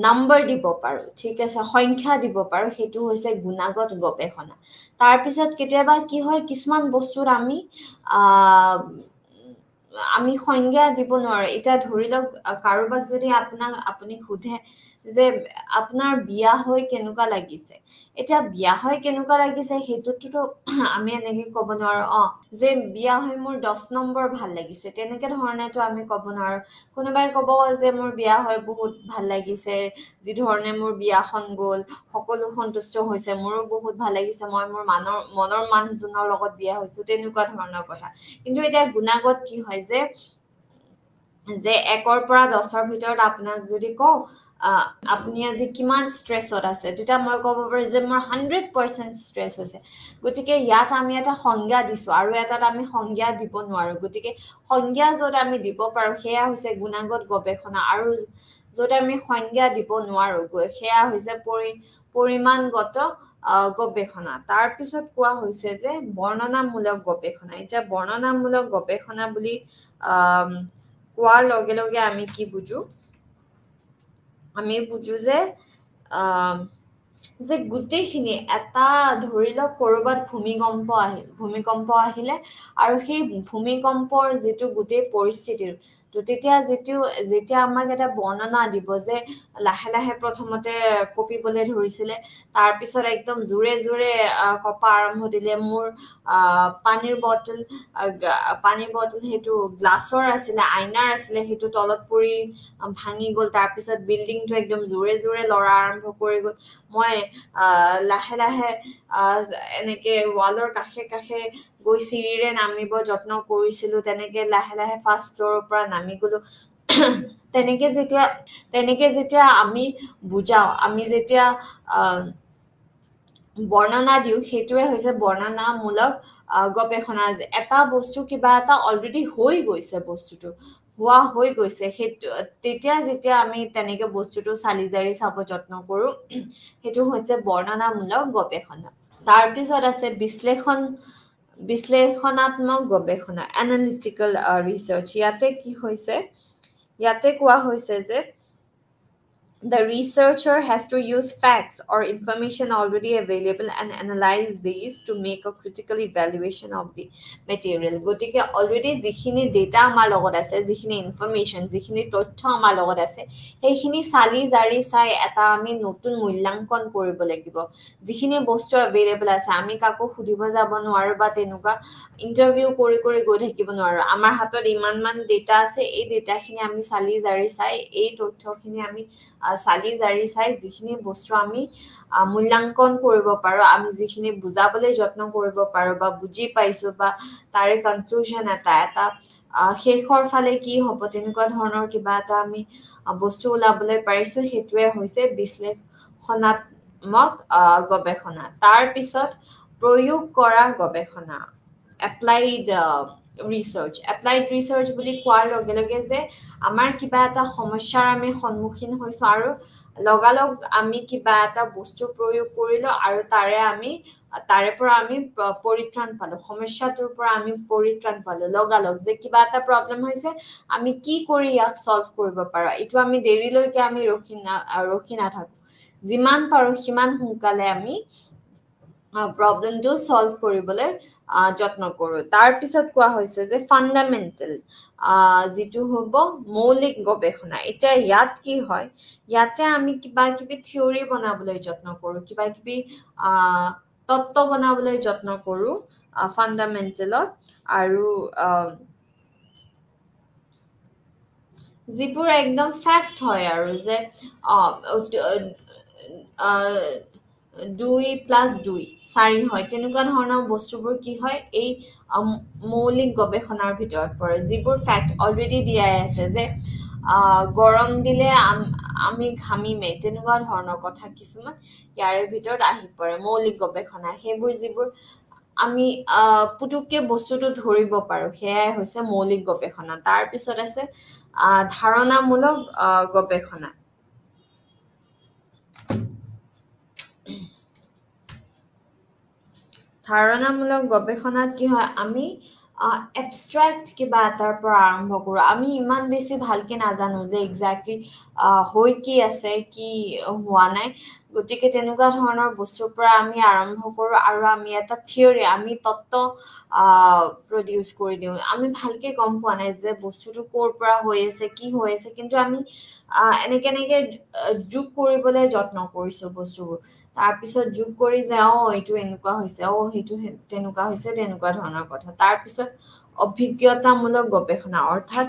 নাম্বাৰ দিব পাৰো ঠিক আছে সংখ্যা দিব পাৰো সেইটো হৈছে গুণাগত গৱেষণা তাৰপিছত কেতিয়াবা কি হয় কিছুমান বস্তুৰ আমি সংজ্ঞা দিব নোৱাৰো এতিয়া ধৰি লওক কাৰোবাক যদি আপুনি সোধে যে আপোনাৰ বিয়া হৈ কেনেকুৱা লাগিছে এতিয়া বিয়া হৈ কেনেকুৱা লাগিছে সেইটোতো আমি এনেকে ক'ব নোৱাৰো যে বিয়া হৈ মোৰ 10 নম্বৰ ভাল লাগিছে তেনেকে ধৰণেতো আমি ক'ব নোৱাৰো কোনোবাই ক'ব যে মোৰ বিয়া হৈ বহুত ভাল লাগিছে যি ধৰণে মোৰ বিয়াখন গ'ল সকলো সন্তুষ্ট হৈছে মোৰো বহুত ভাল লাগিছে মই মোৰ মনৰ মানুহজনৰ লগত বিয়া হৈছো তেনেকুৱা ধৰণৰ কথা কিন্তু এতিয়া গুণাগত কি হয় যে 1ৰ পৰা 10ৰ ভিতৰত আপোনাক যদি কওঁ আপুনি আজি কিমান ষ্ট্ৰেছত আছে তেতিয়া মই ক'ব পাৰো যে মোৰ 100% ষ্ট্ৰেছ হৈছে গতিকে ইয়াত আমি এটা সংজ্ঞা দিছো আৰু এটাত আমি সংজ্ঞা দিব নোৱাৰো গতিকে সংজ্ঞা য'ত আমি দিব পাৰো সেয়া হৈছে গুণাগত গৱেষণা আৰু য'ত আমি সংজ্ঞা দিব নোৱাৰো সেয়া হৈছে পৰিমাণগত গৱেষণা তাৰ পিছত কোৱা হৈছে যে বৰ্ণনামূলক গৱেষণা এতিয়া বৰ্ণনামূলক গৱেষণা বুলি কোৱাৰ লগে লগে আমি কি বুজো আমি বুজো যে গোটেইখিনি এটা ধৰি লওক কৰবাত ভূমিকম্প আহিলে আৰু সেই ভূমিকম্পৰ যিটো গোটেই পৰিস্থিতিৰ তো তেতিয়া যেতিয়া আমাক এটা বৰ্ণনা দিব যে লাহে লাহে প্ৰথমতে কঁপিবলৈ ধৰিছিলে তাৰ পিছত একদম জোৰে জোৰে কঁপা আৰম্ভ দিলে মোৰ পানীৰ বটল সেইটো গ্লাছৰ আছিলে আইনাৰ আছিলে সেইটো তলত পৰি ভাঙি গ'ল তাৰ পিছত বিল্ডিংটো একদম জোৰে জোৰে লৰা আৰম্ভ কৰি গ'ল মই লাহে লাহে এনেকে ৱালৰ কাষে কাষে গৈ চিৰিৰে নামিব যত্ন কৰিছিলো তেনেকে লাহে লাহে ফাৰ্ষ্ট ফ্ল'ৰৰ পৰা নামি গলো তেনেকে যেতিয়া আমি বুজাও আমি যেতিয়া বৰ্ণনা দিও সেইটোৱে হৈছে বৰ্ণনামূলক গৱেষণা এটা বস্তু কিবা এটা অলৰেডি হৈ গৈছে বস্তুটো হোৱা হৈ গৈছে সেইটো তেতিয়া যেতিয়া আমি তেনেকে বস্তুটো চালি জাৰি চাব যত্ন কৰো সেইটো হৈছে বৰ্ণনামূলক গৱেষণা তাৰপিছত আছে বিশ্লেষণাত্মক গৱেষণা এনালিটিকেল ৰিচাৰ্চ ইয়াতে কোৱা হৈছে যে the researcher has to use facts or information already available and analyze these to make a critical evaluation of the material. গতিকে already যিখিনি data আমাৰ লগত আছে যিখিনি information যিখিনি তথ্য আমাৰ লগত আছে সেইখিনি চালি জাৰি চাই এটা আমি নতুন মূল্যাঙ্কন কৰিব লাগিব যিখিনি বস্তু available আছে আমি কাকো সুধিব যাব নোৱাৰো বা তেনেকুৱা ইন্টাৰভিউ কৰি গৈ থাকিব নোৱাৰো আমাৰ হাতত ইমান data আছে এই dataখিনি আমি চালি জাৰি চাই এই তথ্যখিনি আমি চালি জাৰি চাই যিখিনি বস্তু আমি মূল্যাঙ্কন কৰিব পাৰো আমি যিখিনি বুজাবলৈ যত্ন কৰিব পাৰো বা বুজি পাইছো বা তাৰে কনক্লুজন এটা শেষৰ ফালে কি হ'ব তেনেকুৱা ধৰণৰ কিবা এটা আমি বস্তু ওলাবলৈ পাৰিছো সেইটোৱে হৈছে বিশ্লেষণাত্মক গৱেষণা তাৰ পিছত প্ৰয়োগ কৰা গৱেষণা এপ্লাইড ৰিচাৰ্চ এপ্লাইড ৰিচাৰ্চ বুলি কোৱাৰ লগে লগে যে আমাৰ কিবা এটা সমস্যাৰ আমি সন্মুখীন হৈছো আৰু লগালগ আমি কিবা এটা বস্তু প্ৰয়োগ কৰিলো আৰু তাৰে পৰা আমি পৰিত্ৰাণ পালো সমস্যাটোৰ পৰা আমি পৰিত্ৰাণ পালো লগালগ যে কিবা এটা প্ৰব্লেম হৈছে আমি কি কৰি ইয়াক সলভ কৰিব পাৰো এইটো আমি দেৰিলৈকে আমি ৰখি নাথাকো যিমান পাৰো সিমান সোনকালে আমি প্ৰবলেমটো সলভ কৰিবলৈ যত্ন কৰো তাৰ পিছত কোৱা হৈছে যে ফান্ডামেন্টাল যিটো হ'ব মৌলিক গৱেষণা এতিয়া ইয়াত কি হয় ইয়াতে আমি কিবা কিবি থিওৰি বনাবলৈ যত্ন কৰো কিবা কিবি তত্ত্ব বনাবলৈ যত্ন কৰো ফান্ডামেন্টালত আৰু যিবোৰ একদম ফ্যাক্ট হয় আৰু যে 2+2 হয় তেনেকুৱা ধৰণৰ বস্তুবোৰ কি হয় এই মৌলিক গৱেষণাৰ ভিতৰত পৰে যিবোৰ ফ্যাক্ট অলৰেডি দিয়াই আছে যে গৰম দিলে আমি ঘামিমে তেনেকুৱা ধৰণৰ কথা কিছুমান ইয়াৰে ভিতৰত আহি পৰে মৌলিক গৱেষণা সেইবোৰ যিবোৰ আমি পুতুককে বস্তুটো ধৰিব পাৰো সেয়াই হৈছে মৌলিক গৱেষণা তাৰ পিছত আছে ধাৰণামূলক গৱেষণা ধাৰণামূলক গৱেষণাত কি হয় আমি এবষ্ট্ৰেক্ট কিবা এটাৰ পৰা আৰম্ভ কৰো আমি ইমান বেছি ভালকে নাজানো যে এক্স্যাক্টলি হৈ কি আছে কি হোৱা নাই গতিকে তেনেকুৱা ধৰণৰ বস্তুৰ পৰা আমি আৰম্ভ কৰো আৰু আমি এটা থিওৰি আমি তত্ত্ব প্ৰডিউস কৰি দিওঁ আমি ভালকে গম পোৱা নাই যে বস্তুটো ক'ৰ পৰা হৈ আছে কি হৈ আছে কিন্তু আমি এনেকে যোগ কৰিবলৈ যত্ন কৰিছো বস্তুবোৰ তাৰ পিছত যোগ কৰি যে এইটো এনেকুৱা হৈছে সেইটো তেনেকুৱা হৈছে তেনেকুৱা ধৰণৰ কথা তাৰ পিছত অভিজ্ঞতামূলক গৱেষণা অৰ্থাৎ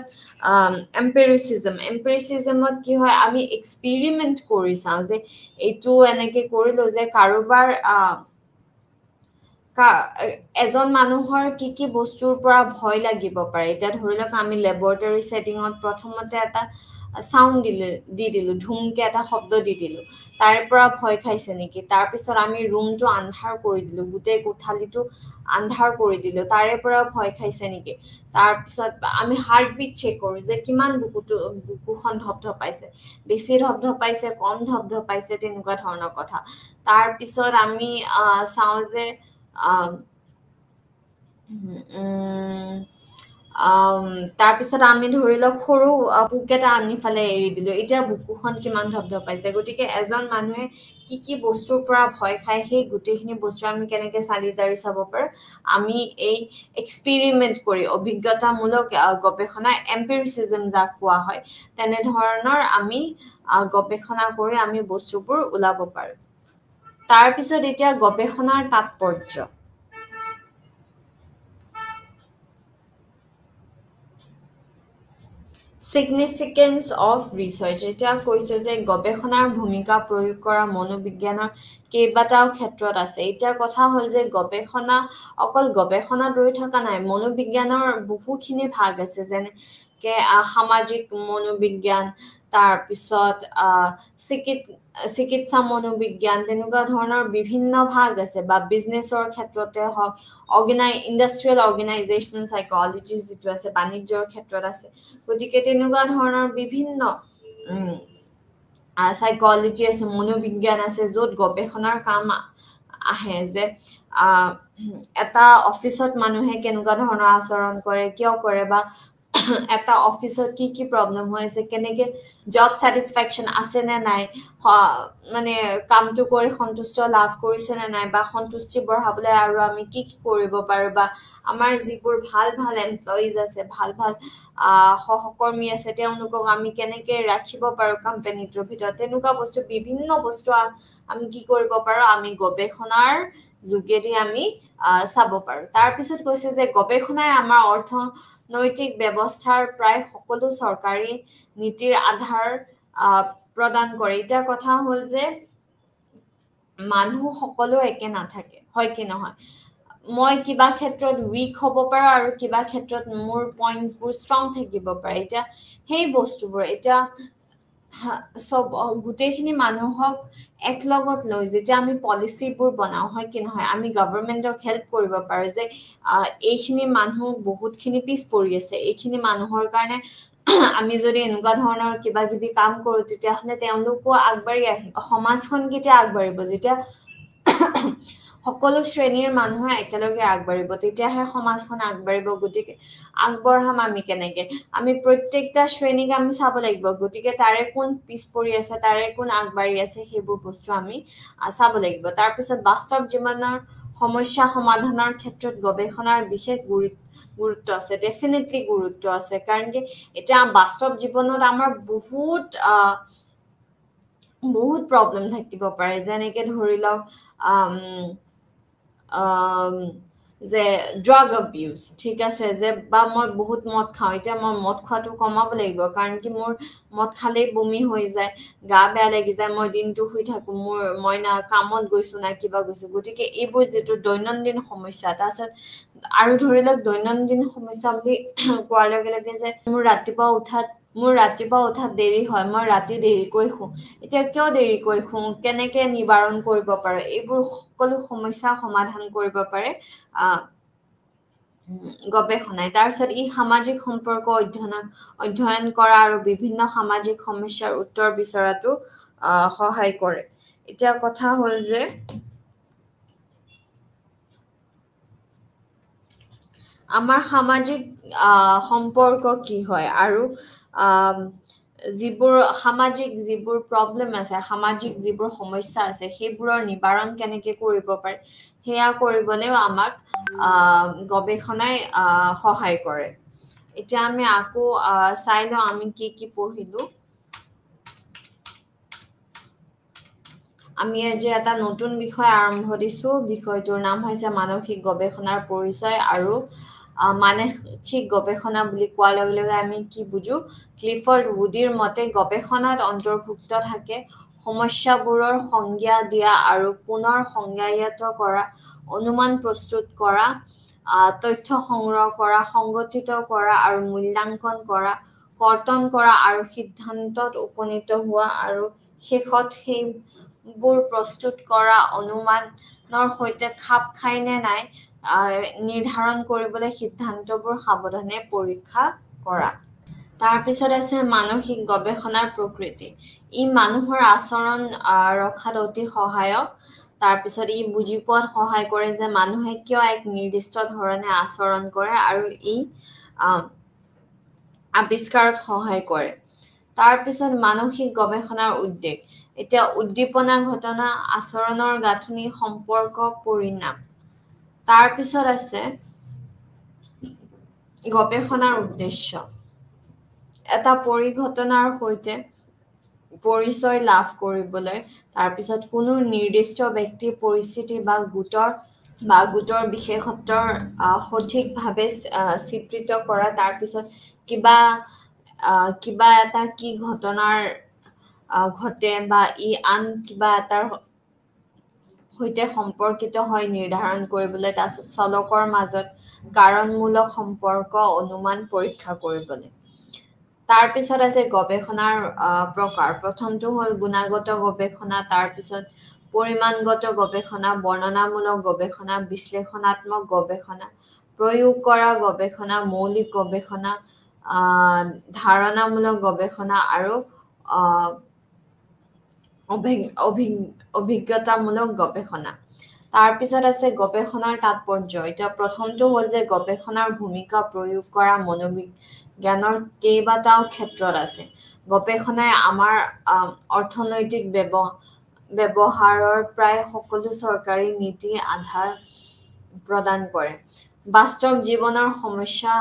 এম্পিৰিচিজমত কি হয় আমি এক্সপেৰিমেন্ট কৰি চাওঁ যে এইটো এনেকে কৰিলো যে কাৰোবাৰ এজন মানুহৰ কি বস্তুৰ পৰা ভয় লাগিব পাৰে এতিয়া ধৰি লওক আমি ল্যাবৰেটৰী সেটিংত প্ৰথমতে এটা সাউন্ড দিলো ধুমকে এটা শব্দ দি দিলো তাৰে পৰা ভয় খাইছে নেকি তাৰ পিছত আমি ৰুমটো আন্ধাৰ কৰি দিলো গোটেই কোঠালিটো আন্ধাৰ কৰি দিলো তাৰে পৰা ভয় খাইছে নেকি তাৰ পিছত আমি হাৰ্টবিট চেক কৰো যে কিমান বুকুখন ধপধপাইছে বেছি ধপধপাইছে কম ধপধপাইছে তেনেকুৱা ধৰণৰ কথা তাৰ পিছত আমি চাওঁ যে তাৰপিছত আমি ধৰি লওক সৰু পোক এটা আনি ফালে এৰি দিলো এতিয়া বুকুখন কিমান ধপধপাইছে গতিকে এজন মানুহে কি বস্তুৰ পৰা ভয় খায় সেই গোটেইখিনি বস্তু আমি কেনেকে চালি জাৰি চাব পাৰো আমি এই এক্সপেৰিমেন্ট কৰি অভিজ্ঞতামূলক গৱেষণা এম্পিৰিচিজম যাক কোৱা হয় তেনে ধৰণৰ আমি গৱেষণা কৰি আমি বস্তুবোৰ ওলাব পাৰো তাৰ পিছত এতিয়া গৱেষণাৰ তাৎপৰ্য significance of research এতিয়া কৈছে যে গৱেষণাৰ ভূমিকা প্ৰয়োগ কৰা মনোবিজ্ঞানৰ কেইবাটাও ক্ষেত্ৰত আছে এতিয়া কথা হ'ল যে গৱেষণা অকল গৱেষণাত ৰৈ থকা নাই মনোবিজ্ঞানৰ বহুখিনি ভাগ আছে যেনে সামাজিক মনোবিজ্ঞান তাৰ পিছত চিকিৎসা মনোবিজ্ঞান তেনেকুৱা ধৰণৰ বিভিন্ন ভাগ আছে বা বিজনেছৰ ক্ষেত্ৰতে হওক ইণ্ডাষ্ট্ৰিয়েল অৰ্গেনাইজেশ্যন সাইকোলজি যিটো আছে বাণিজ্যৰ ক্ষেত্ৰত আছে গতিকে তেনেকুৱা ধৰণৰ বিভিন্ন সাইকোলজি আছে মনোবিজ্ঞান আছে য'ত গৱেষণাৰ কাম আহে যে এটা অফিচত মানুহে কেনেকুৱা ধৰণৰ আচৰণ কৰে কিয় কৰে বা এটা অফিসত কি প্ৰবলেম হৈ আছে কেনেকে জব স্যাটিসফ্যাকশন আছে নে নাই মানে কামটো কৰি সন্তুষ্ট লাভ কৰিছে নে নাই বা সন্তুষ্টি বঢ়াবলৈ আৰু আমি কি কৰিব পাৰো বা আমাৰ যিবোৰ ভাল এমপ্লয়িজ আছে ভাল সহকৰ্মী আছে তেওঁলোকক আমি কেনেকে ৰাখিব পাৰো কোম্পানীটোৰ ভিতৰত তেনেকুৱা বস্তু বিভিন্ন বস্তু আমি কি কৰিব পাৰো আমি গৱেষণাৰ যোগেদি আমি চাব পাৰো তাৰ পিছত কৈছে যে গৱেষণাই আমাৰ অৰ্থনৈতিক ব্যৱস্থাৰ প্ৰায় সকলো চৰকাৰী নীতিৰ আধাৰ প্ৰদান কৰে এটা কথা হ'ল যে মানুহ সকলো একে নাথাকে হয় কি নহয় মই কিবা ক্ষেত্ৰত উইক হ'ব পাৰো আৰু কিবা ক্ষেত্ৰত মোৰ পইণ্টছবোৰ ষ্ট্ৰং থাকিব পাৰে এতিয়া সেই বস্তুবোৰ এতিয়া চব গোটেইখিনি মানুহক একলগত লৈ যেতিয়া আমি পলিচিবোৰ বনাওঁ হয় কি নহয় আমি গভৰ্ণমেণ্টক হেল্প কৰিব পাৰোঁ যে এইখিনি মানুহ বহুতখিনি পিছ পৰি আছে এইখিনি মানুহৰ কাৰণে আমি যদি এনেকুৱা ধৰণৰ কিবা কিবি কাম কৰোঁ তেতিয়াহ'লে তেওঁলোকো আগবাঢ়ি আহিব সমাজখন কেতিয়া আগবাঢ়িব যেতিয়া সকলো শ্ৰেণীৰ মানুহে একেলগে আগবাঢ়িব তেতিয়াহে সমাজখন আগবাঢ়িব গতিকে আগবঢ়াম আমি কেনেকে আমি প্ৰত্যেকটা শ্ৰেণীক আমি চাব লাগিব গতিকে তাৰে কোন পিছ পৰি আছে তাৰে কোন আগবাঢ়ি আছে সেইবোৰ বস্তু আমি চাব লাগিব তাৰপিছত বাস্তৱ জীৱনৰ সমস্যা সমাধানৰ ক্ষেত্ৰত গৱেষণাৰ বিশেষ গুৰুত্ব আছে ডেফিনেটলি গুৰুত্ব আছে কাৰণ কি এতিয়া বাস্তৱ জীৱনত আমাৰ বহুত প্ৰব্লেম থাকিব পাৰে যেনেকে ধৰি লওক যে ড্ৰাগ এবিউজ ঠিক আছে যে বা মই বহুত মদ খাওঁ এতিয়া মই মদ খোৱাটো কমাব লাগিব কাৰণ কি মোৰ মদ খালেই বমি হৈ যায় গা বেয়া লাগি যায় মই দিনটো শুই থাকো মই না কামত গৈছো না কিবা গৈছো গতিকে এইবোৰ যিটো দৈনন্দিন সমস্যা তাৰপিছত আৰু ধৰি লওক দৈনন্দিন সমস্যা বুলি কোৱাৰ লগে লগে যে মোৰ ৰাতিপুৱা উঠাত দেৰি হয় মই ৰাতি দেৰিকৈ শুওঁ এতিয়া কিয় দেৰিকৈ শুওঁ কেনেকে নিবাৰণ কৰিব পাৰো এইবোৰ সকলো সমস্যা সমাধান কৰিব পাৰে গৱেষণাই তাৰপিছত ই সামাজিক সম্পৰ্ক অধ্যয়ন কৰা আৰু বিভিন্ন সামাজিক সমস্যাৰ উত্তৰ বিচৰাতো সহায় কৰে এতিয়া কথা হ'ল যে আমাৰ সামাজিক সম্পৰ্ক কি হয় আৰু যিবোৰ প্ৰব্লেম আছে সামাজিক যিবোৰ সমস্যা আছে সেইবোৰৰ নিবাৰণ কেনেকে কৰিব পাৰে সেয়া কৰিবলৈও আমাক গৱেষণাই সহায় কৰে এতিয়া আমি আকৌ চাই লওঁ আমি কি পঢ়িলো আমি আজি এটা নতুন বিষয় আৰম্ভ দিছো বিষয়টোৰ নাম হৈছে মানসিক গৱেষণাৰ পৰিচয় আৰু মানসিক গৱেষণা বুলি কোৱাৰ লগে লগে আমি কি বুজো ক্লিফৰ্ড উডিৰ মতে গৱেষণাত অন্তৰ্ভুক্ত থাকে সমস্যাবোৰৰ সংজ্ঞা দিয়া আৰু পুনৰ সংজ্ঞায়িত কৰা অনুমান প্ৰস্তুত কৰা তথ্য সংগ্ৰহ কৰা সংগঠিত কৰা আৰু মূল্যাংকন কৰা কৰ্তন কৰা আৰু সিদ্ধান্তত উপনীত হোৱা আৰু শেষত সেইবোৰ প্ৰস্তুত কৰা অনুমানৰ সৈতে খাপ খাই নে নাই নিৰ্ধাৰণ কৰিবলৈ সিদ্ধান্তবোৰ সাৱধানে পৰীক্ষা কৰা তাৰপিছত আছে মানসিক গৱেষণাৰ প্ৰকৃতি ই মানুহৰ আচৰণ ৰখাত অতি সহায়ক তাৰপিছত ই বুজি পোৱাত সহায় কৰে যে মানুহে কিয় এক নিৰ্দিষ্ট ধৰণে আচৰণ কৰে আৰু ই আৱিষ্কাৰত সহায় কৰে তাৰপিছত মানসিক গৱেষণাৰ উদ্বেগ এতিয়া উদ্দীপনা ঘটনা আচৰণৰ গাঁথনি সম্পৰ্ক পৰিণাম তাৰপিছত আছে গৱেষণাৰ উদ্দেশ্য এটা পৰিঘটনাৰ সৈতে পৰিচয় লাভ কৰিবলৈ তাৰপিছত কোনো নিৰ্দিষ্ট ব্যক্তিৰ পৰিস্থিতি বা গোটৰ বিশেষত্বৰ সঠিকভাৱে চিত্ৰিত কৰা তাৰপিছত কিবা এটা কি ঘটনাৰ ঘটে বা ই আন কিবা এটাৰ সৈতে সম্পৰ্কিত হয় নিৰ্ধাৰণ কৰিবলৈ তাৰপিছত চলকৰ মাজত কাৰণমূলক সম্পৰ্ক অনুমান পৰীক্ষা কৰিবলৈ তাৰপিছত আছে গৱেষণাৰ প্ৰকাৰ প্ৰথমটো হ'ল গুণাগত গৱেষণা তাৰপিছত পৰিমাণগত গৱেষণা বৰ্ণনামূলক গৱেষণা বিশ্লেষণাত্মক গৱেষণা প্ৰয়োগ কৰা গৱেষণা মৌলিক গৱেষণা ধাৰণামূলক গৱেষণা আৰু অভিজ্ঞতামূলক গৱেষণা তাৰপিছত আছে গৱেষণাৰ তাৎপৰ্য এতিয়া প্ৰথমটো হ'ল যে গৱেষণাৰ ভূমিকা প্ৰয়োগ কৰা মনোবিজ্ঞানৰ কেইবাটাও ক্ষেত্ৰত আছে গৱেষণাই আমাৰ অৰ্থনৈতিক ব্যৱহাৰৰ প্ৰায় সকলো চৰকাৰী নীতি আধাৰ প্ৰদান কৰে বাস্তৱ জীৱনৰ সমস্যা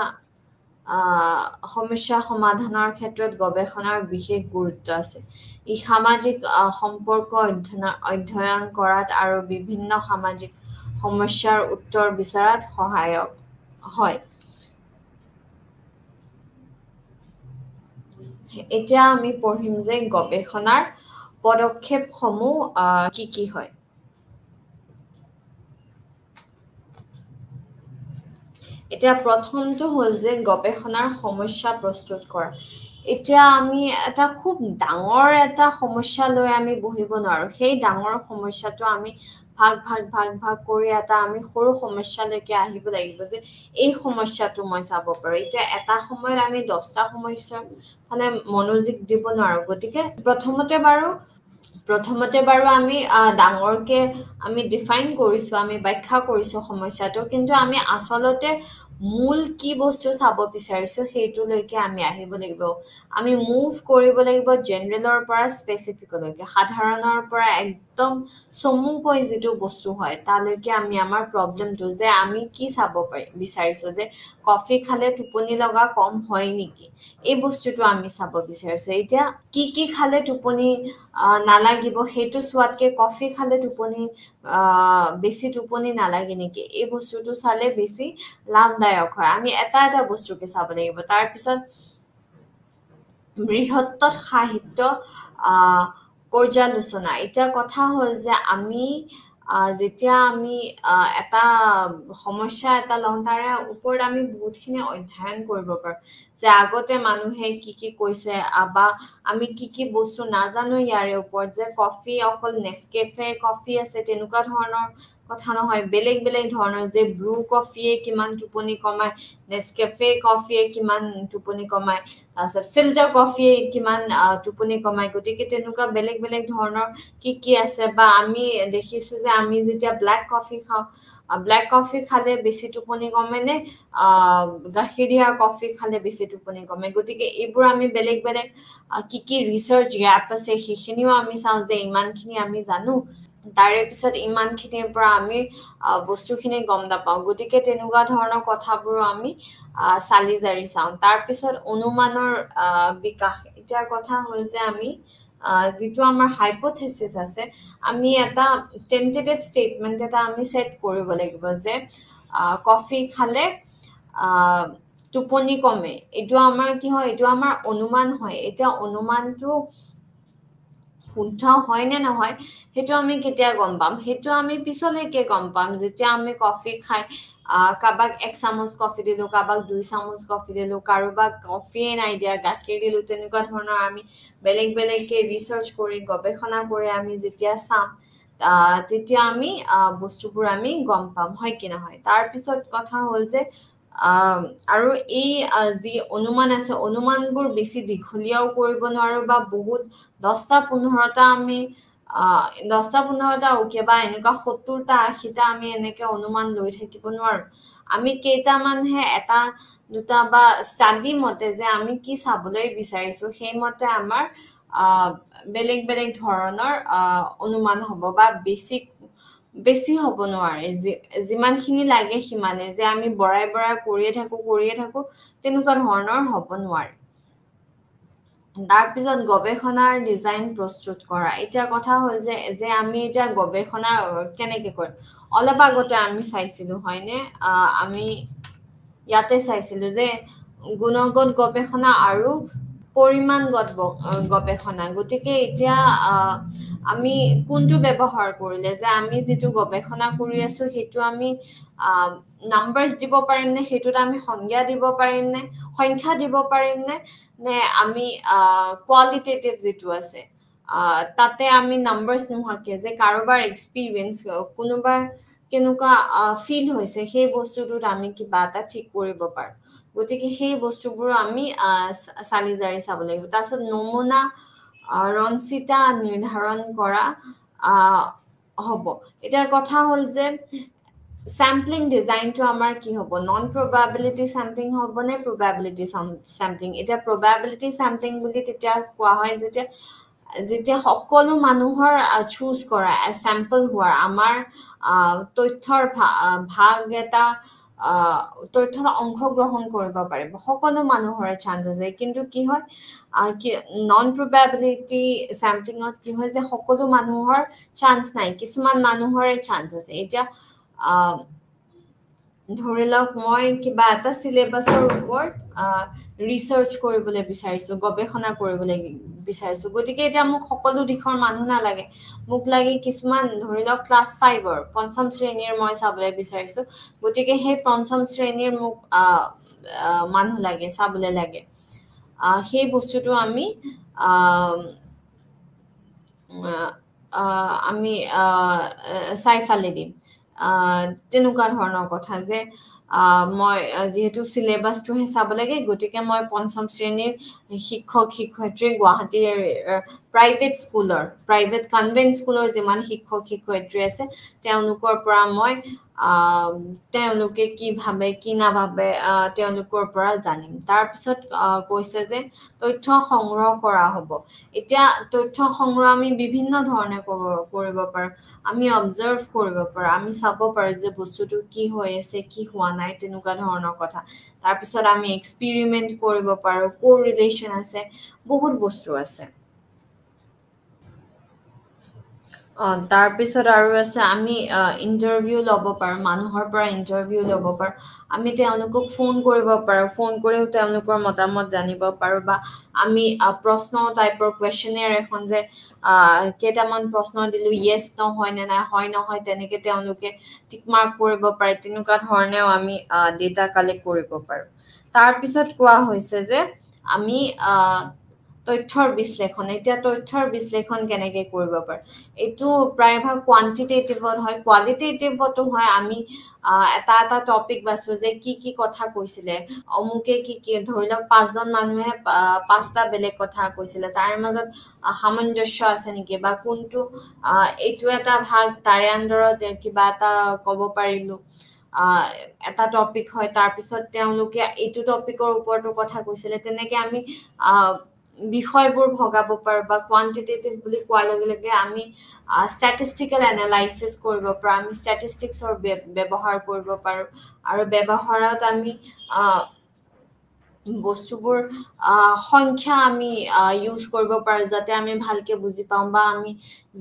সমাধানৰ ক্ষেত্ৰত গৱেষণাৰ বিশেষ গুৰুত্ব আছে ই সামাজিক সম্পৰ্ক অধ্যয়ন কৰাত আৰু বিভিন্ন সামাজিক সমস্যাৰ উত্তৰ বিচৰাত সহায়ক হয় এতিয়া আমি পঢ়িম যে গৱেষণাৰ পদক্ষেপসমূহ কি হয় এতিয়া প্ৰথমটো হ'ল যে গৱেষণাৰ সমস্যা প্ৰস্তুত কৰা এতিয়া আমি এটা খুব ডাঙৰ এটা সমস্যা লৈ আমি বহিব নোৱাৰো সেই ডাঙৰ সমস্যাটো আমি ভাগ কৰি এটা আমি সৰু সমস্যালৈকে আহিব লাগিব যে এই সমস্যাটো মই চাব পাৰো এতিয়া এটা সময়ত আমি 10টা সমস্যাৰ মানে মনোযোগ দিব নোৱাৰো গতিকে প্ৰথমতে বাৰু আমি ডাঙৰকে আমি ডিফাইন কৰিছো আমি ব্যাখ্যা কৰিছো সমস্যাটো কিন্তু আমি আচলতে মূল কি বস্তু চাব বিচাৰিছো সেইটোলৈকে আমি আহিব লাগিব আমি মুভ কৰিব লাগিব জেনাৰেলৰ পৰা স্পেচিফিকলৈকে সাধাৰণৰ পৰা একদম চমুকৈ যিটো বস্তু হয় তালৈকে আমি আমাৰ প্ৰবলেমটো যে আমি কি চাব বিচাৰিছো যে কফি খালে টোপনি লগা কম হয় নেকি এই বস্তুটো আমি চাব বিচাৰিছো এতিয়া কি খালে টোপনি নালাগিব সেইটো চোৱাতকে কফি খালে টোপনি বেছি টোপনি নালাগে নেকি এই বস্তুটো চালে বেছি লাভদায়ক হয় আমি এটা বস্তুকে চাব লাগিব তাৰপিছত বৃহত্তৰ সাহিত্য আহ পৰ্যালোচনা এতিয়া কথা হ'ল যে আমি যেতিয়া আমি এটা সমস্যা এটা লওঁ তাৰে ওপৰত আমি বহুতখিনি অধ্যয়ন কৰিব পাৰো যে আগতে মানুহে কি কৈছে বা আমি কি বস্তু নাজানো ইয়াৰে ওপৰত যে কফি অকল নেসকেফে কফি আছে তেনেকুৱা ধৰণৰ কথা নহয় বেলেগ ধৰণৰ যে ব্ৰু কফিয়ে কিমান টোপনি কমায় নেসকেফে কফিয়ে কিমান টোপনি কমায় তাৰপিছত ফিল্টাৰ কফিয়ে কিমান টোপনি কমায় গতিকে তেনেকুৱা বেলেগ ধৰণৰ কি আছে বা আমি দেখিছো যে আমি যেতিয়া ব্লেক কফি খাওঁ ব্লেক কফি খালে বেছি টোপনি কমে নে গাখীৰ দিয়া কফি খালে বেছি টোপনি কমে গতিকে এইবোৰ আমি বেলেগ কি ৰিচাৰ্চ গ্যাপ আছে সেইখিনিও আমি চাওঁ যে ইমানখিনি আমি জানো তাৰে পিছত ইমানখিনিৰ পৰা আমি বস্তুখিনি গম নাপাওঁ গতিকে তেনেকুৱা ধৰণৰ কথাবোৰো আমি চালি জাৰি চাওঁ তাৰপিছত অনুমানৰ বিকাশ এতিয়া কথা হ'ল যে আমি যিটো আমাৰ হাইপথেচিছ আছে আমি এটা টেন্টেটিভ ষ্টেটমেণ্ট এটা আমি সেট কৰিব লাগিব যে কফি খালে টোপনি কমে এইটো আমাৰ কি হয় এইটো আমাৰ অনুমান হয় এতিয়া অনুমানটো শুদ্ধ হয় নে নহয় সেইটো আমি কেতিয়া গম পাম সেইটো আমি পিছলৈকে গম পাম যেতিয়া আমি কফি খাই কাৰোবাক 1 চামুচ কফি দিলো কাৰোবাক 2 চামুচ কফি দিলো কাৰোবাক কফিয়ে নাই দিয়া গাখীৰ দিলো তেনেকুৱা ধৰণৰ আমি বেলেগকে ৰিচাৰ্চ কৰি গৱেষণা কৰি আমি যেতিয়া চাম তেতিয়া আমি বস্তুবোৰ আমি গম পাম হয় কি নহয় তাৰ পিছত কথা হ'ল যে আৰু এই যি অনুমান আছে অনুমানবোৰ বেছি দীঘলীয়াও কৰিব নোৱাৰো বা বহুত 10টা 15টা আমি 10টা 15টা বা এনেকুৱা 70টা 80টা আমি এনেকে অনুমান লৈ থাকিব নোৱাৰো আমি কেইটামানহে এটা দুটা বা ষ্টাডি মতে যে আমি কি চাবলৈ বিচাৰিছো সেই মতে আমাৰ বেলেগ ধৰণৰ অনুমান হ'ব বা বেছি হ'ব নোৱাৰে যিমানখিনি লাগে সিমানে যে আমি বৰাই কৰিয়ে থাকো তেনেকুৱা ধৰণৰ হ'ব নোৱাৰে তাৰ পিছত গৱেষণাৰ ডিজাইন প্ৰস্তুত কৰা এতিয়া কথা হ'ল যে আমি এতিয়া গৱেষণা কেনেকে কৰিম অলপ আগতে আমি চাইছিলো হয়নে আমি ইয়াতে চাইছিলো যে গুণগত গৱেষণা আৰু পৰিমাণগত গৱেষণা গতিকে এতিয়া আমি কোনটো ব্যৱহাৰ কৰিলে যে আমি যিটো গৱেষণা কৰি আছো সেইটো আমি নাম্বাৰছ দিব পাৰিম নে সেইটোত আমি সংখ্যা দিব পাৰিম নে আমি কোৱালিটেটিভ যিটো আছে তাতে আমি নাম্বাৰছ নোহোৱাকে যে কাৰোবাৰ এক্সপিৰিয়েঞ্চ কোনোবাৰ কেনেকুৱা ফিল হৈছে সেই বস্তুটোত আমি কিবা এটা ঠিক কৰিব পাৰো গতিকে সেই বস্তুবোৰ আমি চালি জাৰি চাব লাগিব তাৰপিছত নমুনা ৰঞ্চিতা নিৰ্ধাৰণ কৰা হ'ব এতিয়া কথা হ'ল যে স্যাম্পলিং ডিজাইনটো আমাৰ কি হ'ব নন প্ৰবাবিলিটি স্যাম্পলিং হ'ব নে প্ৰবাবিলিটি স্যাম্পলিং এতিয়া প্ৰবাবিলিটি স্যাম্পলিং বুলি তেতিয়া কোৱা হয় যেতিয়া সকলো মানুহৰ চুজ কৰা চেম্পল হোৱাৰ আমাৰ তথ্যৰ ভাগ এটা তথ্যৰ অংশগ্ৰহণ কৰিব পাৰিব সকলো মানুহৰে চান্স আছে কিন্তু কি হয় নন প্ৰবাবিলিটি স্যাম্পলিঙত কি হয় যে সকলো মানুহৰ চান্স নাই কিছুমান মানুহৰে চান্স আছে এতিয়া ধৰি লওক মই কিবা এটা চিলেবাছৰ ওপৰত ৰিচাৰ্চ কৰিবলৈ বিচাৰিছো গৱেষণা কৰিবলৈ বিচাৰিছো গতিকে এতিয়া মোক সকলো দিশৰ মানুহ নালাগে মোক লাগে কিছুমান ধৰি লওক ক্লাছ 5ৰ পঞ্চম শ্ৰেণীৰ মই চাবলৈ বিচাৰিছো গতিকে সেই পঞ্চম শ্ৰেণীৰ মোক মানুহ লাগে চাবলৈ লাগে সেই বস্তুটো আমি আমি চাই ফালি দিম তেনেকুৱা ধৰণৰ কথা যে মই যিহেতু চিলেবাছটোহে চাব লাগে গতিকে মই পঞ্চম শ্ৰেণীৰ শিক্ষক শিক্ষয়িত্ৰী গুৱাহাটীৰ প্ৰাইভেট স্কুলৰ প্ৰাইভেট কনভেন্ট স্কুলৰ যিমান শিক্ষক শিক্ষয়িত্ৰী আছে তেওঁলোকৰ পৰা মই তেওঁলোকে কি ভাবে কি নাভাবে তেওঁলোকৰ পৰা জানিম তাৰপিছত কৈছে যে তথ্য সংগ্ৰহ কৰা হ'ব এতিয়া তথ্য সংগ্ৰহ আমি বিভিন্ন ধৰণে কৰিব পাৰো আমি অবজাৰ্ভ কৰিব পাৰো আমি চাব পাৰো যে বস্তুটো কি হৈ আছে কি হোৱা নাই তেনেকুৱা ধৰণৰ কথা তাৰপিছত আমি এক্সপেৰিমেন্ট কৰিব পাৰো কোৰিলেচন আছে বহুত বস্তু আছে তাৰপিছত আৰু আছে আমি ইণ্টাৰভিউ ল'ব পাৰোঁ মানুহৰ পৰা ইণ্টাৰভিউ ল'ব পাৰোঁ আমি তেওঁলোকক ফোন কৰিব পাৰোঁ ফোন কৰিও তেওঁলোকৰ মতামত জানিব পাৰোঁ বা আমি প্ৰশ্ন টাইপৰ কুৱেশ্যনেৰ এখন যে কেইটামান প্ৰশ্ন দিলোঁ য়েছ নহয় নে নাই হয় নহয় তেনেকে তেওঁলোকে টিক মাৰ্ক কৰিব পাৰে তেনেকুৱা ধৰণেও আমি ডেটা কালেক্ট কৰিব পাৰোঁ তাৰপিছত কোৱা হৈছে যে আমি তথ্যৰ বিশ্লেষণ এতিয়া তথ্যৰ বিশ্লেষণ কেনেকে কৰিব পাৰোঁ এইটো প্ৰায়ভাগ কোৱান্টিটেটিভত হয় কোৱালিটেটিভতো হয় আমি এটা এটা টপিক বাছো যে কি কি কথা কৈছিলে অমুকে কি কি ধৰি লওক 5জন মানুহে 5টা বেলেগ কথা কৈছিলে তাৰ মাজত সামঞ্জস্য আছে নেকি বা কোনটো এইটো এটা ভাগ তাৰে আণ্ডাৰত কিবা এটা ক'ব পাৰিলো এটা টপিক হয় তাৰপিছত তেওঁলোকে এইটো টপিকৰ ওপৰতো কথা কৈছিলে তেনেকে আমি বিষয়বোৰ ভগাব পাৰোঁ বা কোৱান্টিটেটিভ বুলি কোৱাৰ লগে লগে আমি ষ্টেটিষ্টিকেল এনালাইচিছ কৰিব পাৰোঁ আমি ষ্টেটিষ্টিক্সৰ ব্যৱহাৰ কৰিব পাৰোঁ আৰু ব্যৱহাৰত আমি বস্তুবোৰ সংখ্যা আমি ইউজ কৰিব পাৰোঁ যাতে আমি ভালকে বুজি পাওঁ বা আমি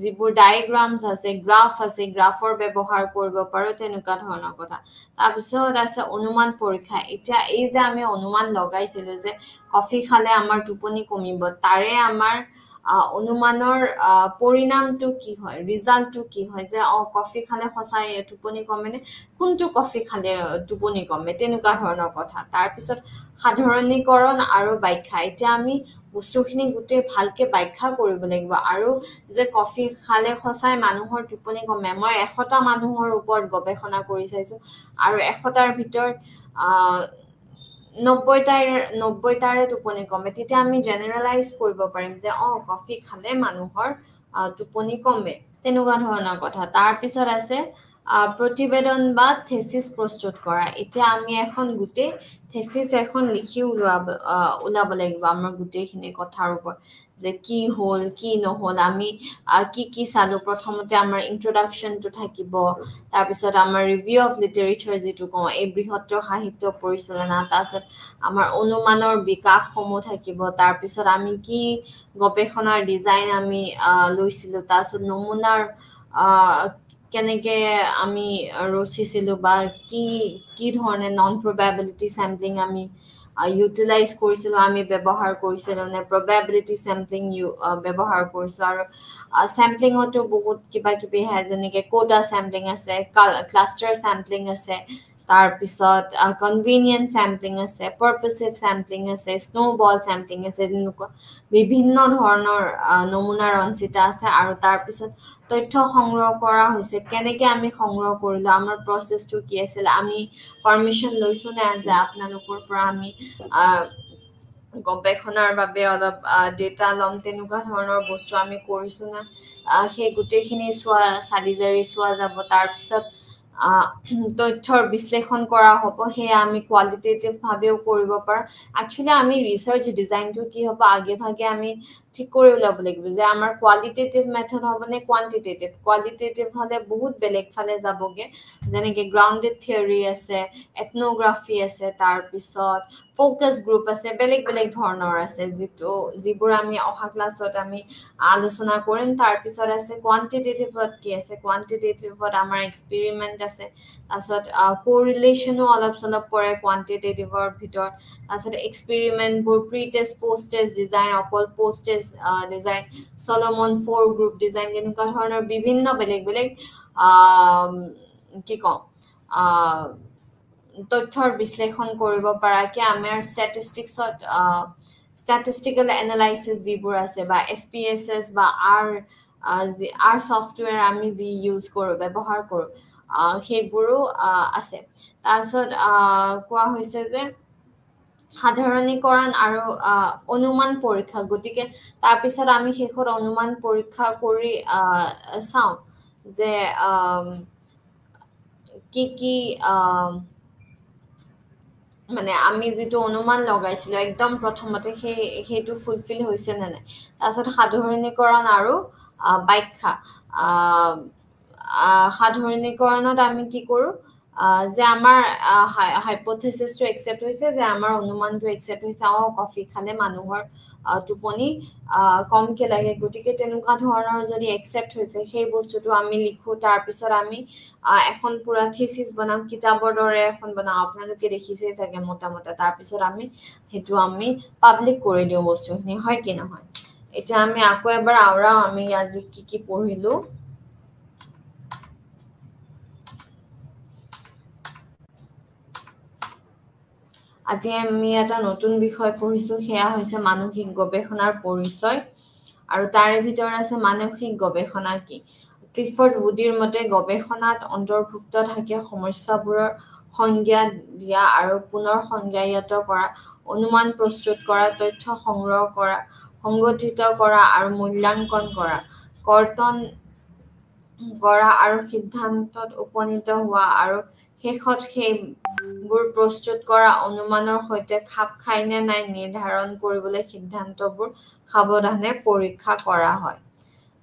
যিবোৰ ডায়েগ্ৰামছ আছে গ্ৰাফ আছে গ্ৰাফৰ ব্যৱহাৰ কৰিব পাৰোঁ তেনেকুৱা ধৰণৰ কথা তাৰপিছত আছে অনুমান পৰীক্ষা এতিয়া এই যে আমি অনুমান লগাইছিলোঁ যে কফি খালে আমাৰ টোপনি কমিব তাৰে আমাৰ অনুমানৰ পৰিণামটো কি হয় ৰিজাল্টটো কি হয় যে কফি খালে সঁচাই টোপনি কমেনে কোনটো কফি খালে টোপনি কমে তেনেকুৱা ধৰণৰ কথা তাৰপিছত সাধাৰণীকৰণ আৰু ব্যাখ্যা এতিয়া আমি বস্তুখিনি গোটেই ভালকে ব্যাখ্যা কৰিব লাগিব আৰু যে কফি খালে সঁচাই মানুহৰ টোপনি কমে মই 100টা মানুহৰ ওপৰত গৱেষণা কৰি চাইছো আৰু 100টাৰ ভিতৰত 90টাৰে টোপনি কমে তেতিয়া আমি জেনেৰেলাইজ কৰিব পাৰিম যে কফি খালে মানুহৰ টোপনি কমে তেনেকুৱা ধৰণৰ কথা তাৰপিছত আছে প্ৰতিবেদন বা থেচিছ প্ৰস্তুত কৰা এতিয়া আমি এখন গোটেই থেচিছ এখন লিখি ওলাব লাগিব আমাৰ গোটেইখিনি কথাৰ ওপৰত যে কি হ'ল কি নহ'ল আমি কি কি চালো প্ৰথমতে আমাৰ ইন্ট্ৰডাকচনটো থাকিব তাৰপিছত আমাৰ ৰিভিউ অফ লিটাৰেচাৰ যিটো কওঁ এই বৃহত্তৰ সাহিত্য পৰিচালনা তাৰপিছত আমাৰ অনুমানৰ বিকাশসমূহ থাকিব তাৰপিছত আমি কি গৱেষণাৰ ডিজাইন আমি লৈছিলোঁ তাৰপিছত নমুনাৰ কেনেকে আমি ৰচিছিলোঁ বা কি ধৰণে নন প্ৰবেবিলিটি চেম্পলিং আমি ইউটিলাইজ কৰিছিলোঁ আমি ব্যৱহাৰ কৰিছিলোঁ নে প্ৰবেবিলিটি চেম্পলিং ব্যৱহাৰ কৰিছোঁ আৰু চেম্পলিঙতো বহুত কিবা কিবি যেনেকে কোডা চেম্পলিং আছে ক্লাষ্টাৰ চেম্পলিং আছে তাৰপিছত কনভিনিয়েণ্ট চেম্পলিং আছে পাৰ্পচিভ চেম্পলিং আছে স্ন'বল চেম্পলিং আছে তেনেকুৱা বিভিন্ন ধৰণৰ নমুনা ৰঞ্চিতা আছে আৰু তাৰপিছত তথ্য সংগ্ৰহ কৰা হৈছে কেনেকে আমি সংগ্ৰহ কৰিলো আমাৰ প্ৰচেছটো কি আছিল আমি পাৰ্মিশ্যন লৈছো নে যে আপোনালোকৰ পৰা আমি গৱেষণাৰ বাবে অলপ ডেটা ল'ম তেনেকুৱা ধৰণৰ বস্তু আমি কৰিছো না সেই গোটেইখিনি চালি জাৰি চোৱা যাব তাৰপিছত তথ্যৰ বিশ্লেষণ কৰা হ'ব সেয়া আমি কোৱালিটেটিভ ভাৱেও কৰিব পাৰোঁ একচুৱেলি আমি ৰিচাৰ্চ ডিজাইনটো কি হ'ব আগে ভাগে আমি ঠিক কৰি ওলাব লাগিব যে আমাৰ কোৱালিটেটিভ মেথড হ'ব নে কোৱালিটেটিভ হ'লে বহুত বেলেগ ফালে যাবগে যেনেকে গ্ৰাউণ্ডেড থিয়ৰী আছে এথনোগ্ৰাফি আছে তাৰপিছত ফ'কাছ গ্ৰুপ আছে বেলেগ বেলেগ ধৰণৰ আছে যিবোৰ আমি অহা ক্লাছত আমি আলোচনা কৰিম তাৰপিছত আছে কোৱান্টিটেটিভত কি আছে কোৱান্টিটেটিভত আমাৰ এক্সপেৰিমেণ্ট আছে তাৰপিছত কোৰিলেশ্যনো অলপ চলপ পৰে কোৱান্টিটেটিভৰ ভিতৰত তাৰপিছত এক্সপেৰিমেণ্টবোৰ pre test post test design অকল post test design Solomon 4 group design তেনেকুৱা ধৰণৰ বিভিন্ন বেলেগ বেলেগ কি কওঁ তথ্যৰ বিশ্লেষণ কৰিব পৰাকে আমাৰ ষ্টেটিষ্টিক্সত ষ্টেটিষ্টিকেল এনালাইচিছ যিবোৰ আছে বা SPSS বা আৰ ছফ্টৱেৰ আমি যি ইউজ কৰোঁ ব্যৱহাৰ কৰোঁ সেইবোৰো আছে তাৰপিছত কোৱা হৈছে যে সাধাৰণীকৰণ আৰু অনুমান পৰীক্ষা গতিকে তাৰপিছত আমি শেষত অনুমান পৰীক্ষা কৰি চাওঁ যে কি কি মানে আমি যিটো অনুমান লগাইছিলোঁ একদম প্ৰথমতে সেইটো ফুলফিল হৈছে নে নাই তাৰপিছত সাধাৰণীকৰণ আৰু ব্যাখ্যা সাধাৰণীকৰণত আমি কি কৰোঁ যে আমাৰ হাইপথেচিছটো একচেপ্ট হৈছে যে আমাৰ অনুমানটো একচেপ্ট হৈছে কফি খালে মানুহৰ টোপনি কমকে লাগে গতিকে তেনেকুৱা ধৰণৰ যদি একচেপ্ট হৈছে সেই বস্তুটো আমি লিখোঁ তাৰপিছত আমি এখন পুৰা থিচিছ বনাম কিতাপৰ দৰে এখন বনাম আপোনালোকে দেখিছেই চাগে মোটামোটা তাৰপিছত সেইটো আমি পাব্লিক কৰি দিওঁ বস্তুখিনি হয় কি নহয় এতিয়া আমি আকৌ এবাৰ আওৰাও আমি আজি কি পঢ়িলোঁ আজি আমি এটা নতুন বিষয় পঢ়িছোঁ সেয়া হৈছে মানসিক গৱেষণাৰ পৰিচয় আৰু তাৰে ভিতৰত আছে মানসিক গৱেষণা কি ক্লিফৰ্ড উডিৰ মতে গৱেষণাত অন্তৰ্ভুক্ত থাকে সমস্যাবোৰৰ সংজ্ঞা দিয়া আৰু পুনৰ সংজ্ঞায়িত কৰা অনুমান প্ৰস্তুত কৰা তথ্য সংগ্ৰহ কৰা সংগঠিত কৰা আৰু মূল্যাংকন কৰা কৰ্তন কৰা আৰু সিদ্ধান্তত উপনীত হোৱা আৰু শেষত সেইবোৰ প্ৰস্তুত কৰা অনুমানৰ সৈতে খাপ খায় নে নাই নিৰ্ধাৰণ কৰিবলৈ সিদ্ধান্তবোৰ সাৱধানে পৰীক্ষা কৰা হয়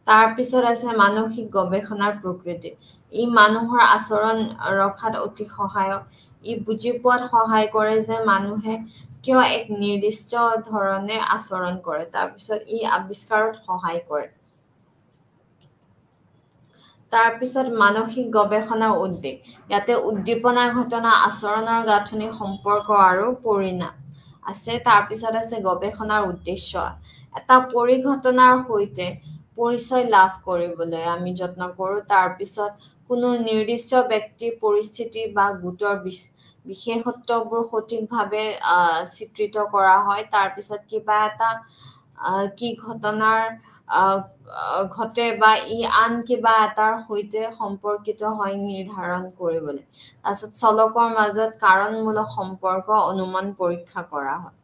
তাৰপিছত আছে মানসিক গৱেষণাৰ প্ৰকৃতি ই মানুহৰ আচৰণ ৰখাত অতি সহায়ক ই বুজি পোৱাত সহায় কৰে যে মানুহে কিয় এক নিৰ্দিষ্ট ধৰণে আচৰণ কৰে তাৰপিছত ই আৱিষ্কাৰত সহায় কৰে তাৰপিছত মানসিক গৱেষণাৰ উদ্বেগ ইয়াতে উদ্দীপনা ঘটনা আচৰণৰ গাঁথনি সম্পৰ্ক আৰু পৰিণাম আছে তাৰপিছত আছে গৱেষণাৰ উদ্দেশ্য এটা পৰিঘটনাৰ সৈতে পৰিচয় লাভ কৰিবলৈ আমি যত্ন কৰোঁ তাৰপিছত কোনো নিৰ্দিষ্ট ব্যক্তি পৰিস্থিতি বা গোটৰ বিশেষত্ববোৰ সঠিকভাৱে চিত্ৰিত কৰা হয় তাৰপিছত কিবা এটা কি ঘটনাৰ ঘটে বা ই আন কিবা এটাৰ সৈতে সম্পৰ্কিত হয় নিৰ্ধাৰণ কৰিবলৈ তাৰপিছত চলকৰ মাজত কাৰণমূলক সম্পৰ্ক অনুমান পৰীক্ষা কৰা হয়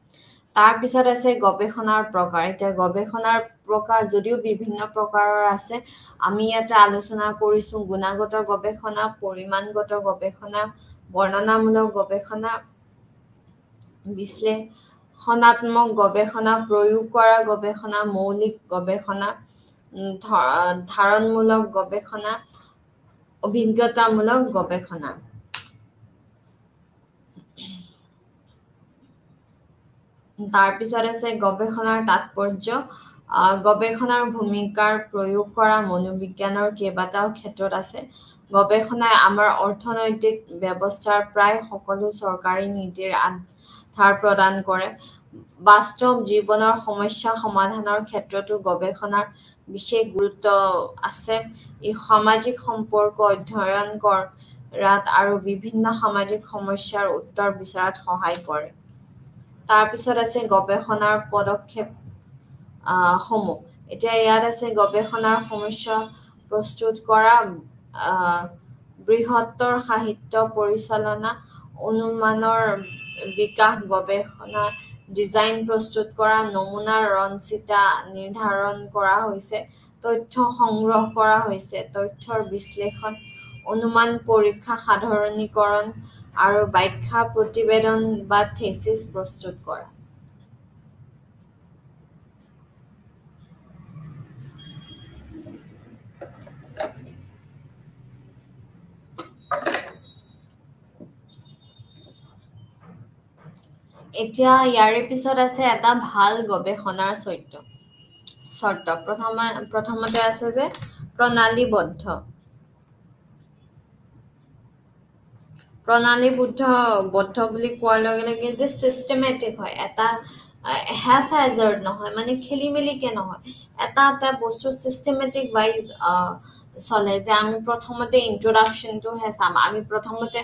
তাৰপিছত আছে গৱেষণাৰ প্ৰকাৰ এতিয়া গৱেষণাৰ প্ৰকাৰ যদিও বিভিন্ন প্ৰকাৰৰ আছে আমি ইয়াতে আলোচনা কৰিছোঁ গুণাগত গৱেষণা পৰিমাণগত গৱেষণা বৰ্ণনামূলক গৱেষণা বিশ্লেষণাত্মক গৱেষণা প্ৰয়োগ কৰা গৱেষণা মৌলিক গৱেষণা ধাৰণমূলক গৱেষণা অভিজ্ঞতামূলক গৱেষণা তাৰপিছত আছে গৱেষণাৰ তাৎপৰ্য গৱেষণাৰ ভূমিকাৰ প্ৰয়োগ কৰা মনোবিজ্ঞানৰ কেইবাটাও ক্ষেত্ৰত আছে গৱেষণাই আমাৰ অৰ্থনৈতিক ব্যৱস্থাৰ প্ৰায় সকলো চৰকাৰী নীতিৰ আধাৰ প্ৰদান কৰে বাস্তৱ জীৱনৰ সমস্যা সমাধানৰ ক্ষেত্ৰতো গৱেষণাৰ বিশেষ গুৰুত্ব আছে ই সামাজিক সম্পৰ্ক অধ্যয়ন কৰাত আৰু বিভিন্ন সামাজিক সমস্যাৰ উত্তৰ বিচৰাত সহায় কৰে তাৰপিছত আছে গৱেষণাৰ পদক্ষেপ সমূহ এতিয়া ইয়াত আছে গৱেষণাৰ সমস্যা প্ৰস্তুত কৰা বৃহত্তৰ সাহিত্য পৰিচালনা অনুমানৰ বিকাশ গৱেষণা ডিজাইন প্ৰস্তুত কৰা নমুনাৰ ৰনচিতা নিৰ্ধাৰণ কৰা হৈছে তথ্য সংগ্ৰহ কৰা হৈছে তথ্যৰ বিশ্লেষণ অনুমান পৰীক্ষা সাধাৰণীকৰণ আৰু ব্যাখ্যা প্ৰতিবেদন বা থেচিছ প্ৰস্তুত কৰা এতিয়া ইয়াৰে পিছত আছে এটা ভাল গৱেষণাৰ চৰ্ত প্ৰথমতে আছে যে প্ৰণালীবদ্ধ বুলি কোৱাৰ লগে লগে যে চিষ্টেমেটিক হয় এটা হেফেজাৰ্ড নহয় মানে খেলি মেলিকে নহয় এটা বস্তু চিষ্টেমেটিক ৱাইজ চলে যে আমি প্ৰথমতে ইন্ট্ৰোডাকশনটো হে চাম আমি প্ৰথমতে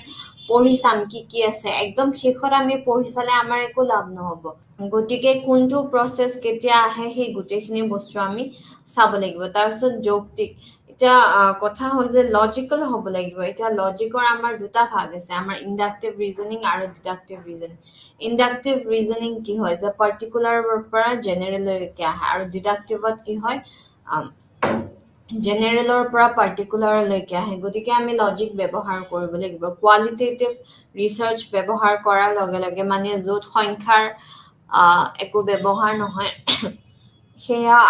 পঢ়ি চাম কি আছে একদম শেষত আমি পঢ়ি চালে আমাৰ একো লাভ নহব গতিকে কোনটো প্ৰসেস কেতিয়া আহে সেই গোটেইখিনি বস্তু আমি চাব লাগিব তাৰপিছত যৌক্তিক এটা কথা হ'ল যে লজিক্যাল হ'ব লাগিব এটা লজিকৰ আমাৰ দুটা ভাগ আছে আমাৰ ইন্ডাকটিভ ৰিজনিং আৰু ডিডাকটিভ ৰিজনিং ইন্ডাকটিভ ৰিজনিং কি হয় যে পাৰ্টিকুলাৰৰ পৰা জেনেৰেললৈকে আহে আৰু ডিডাকটিভত কি হয় জেনেৰেলৰ পৰা পাৰ্টিকুলাৰলৈকে আহে গতিকে আমি লজিক ব্যৱহাৰ কৰিব লাগিব কোৱালিটেটিভ ৰিসাৰ্চ ব্যৱহাৰ কৰাৰ লগে লগে মানে য'ত সংখ্যাৰ একো ব্যৱহাৰ নহয় সেয়া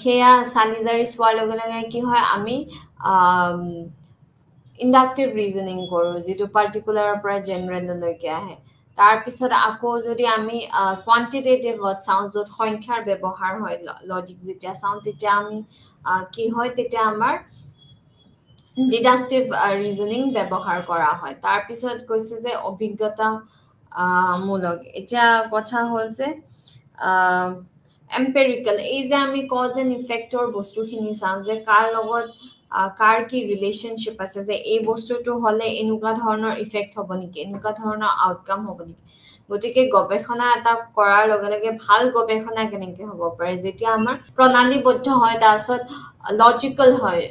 সেয়া চালিজাৰি চোৱাৰ লগে লগে কি হয় আমি ইন্ডাকটিভ ৰিজনিং কৰো যেটো পাৰ্টিকুলাৰৰ পৰা জেনেৰেললৈকে আহে তাৰ পিছত আকৌ যদি আমি কোৱান্টিটেটিভত চাওঁ য'ত সংখ্যাৰ ব্যৱহাৰ হয় লজিক যেতিয়া চাওঁ তেতিয়া আমি কি হয় তেতিয়া আমাৰ ডিডাকটিভ ৰিজনিং ব্যৱহাৰ কৰা হয় তাৰ পিছত কৈছে যে অভিজ্ঞতা মূলক এতিয়া কথা হ'ল যে এম্পেৰিকেল এই যে আমি কজ এণ্ড ইফেক্টৰ বস্তুখিনি চাওঁ যে কাৰ লগত কাৰ কি ৰিলেশনশ্বিপ আছে যে এই বস্তুটো হলে এনেকুৱা ধৰণৰ ইফেক্ট হ'ব নেকি এনেকুৱা ধৰণৰ আউটকাম হ'ব নেকি গতিকে গৱেষণা এটা কৰাৰ লগে লগে ভাল গৱেষণা কেনেকে হ'ব পাৰে যেতিয়া আমাৰ প্ৰণালীবদ্ধ হয় তাৰপিছত লজিকেল হয়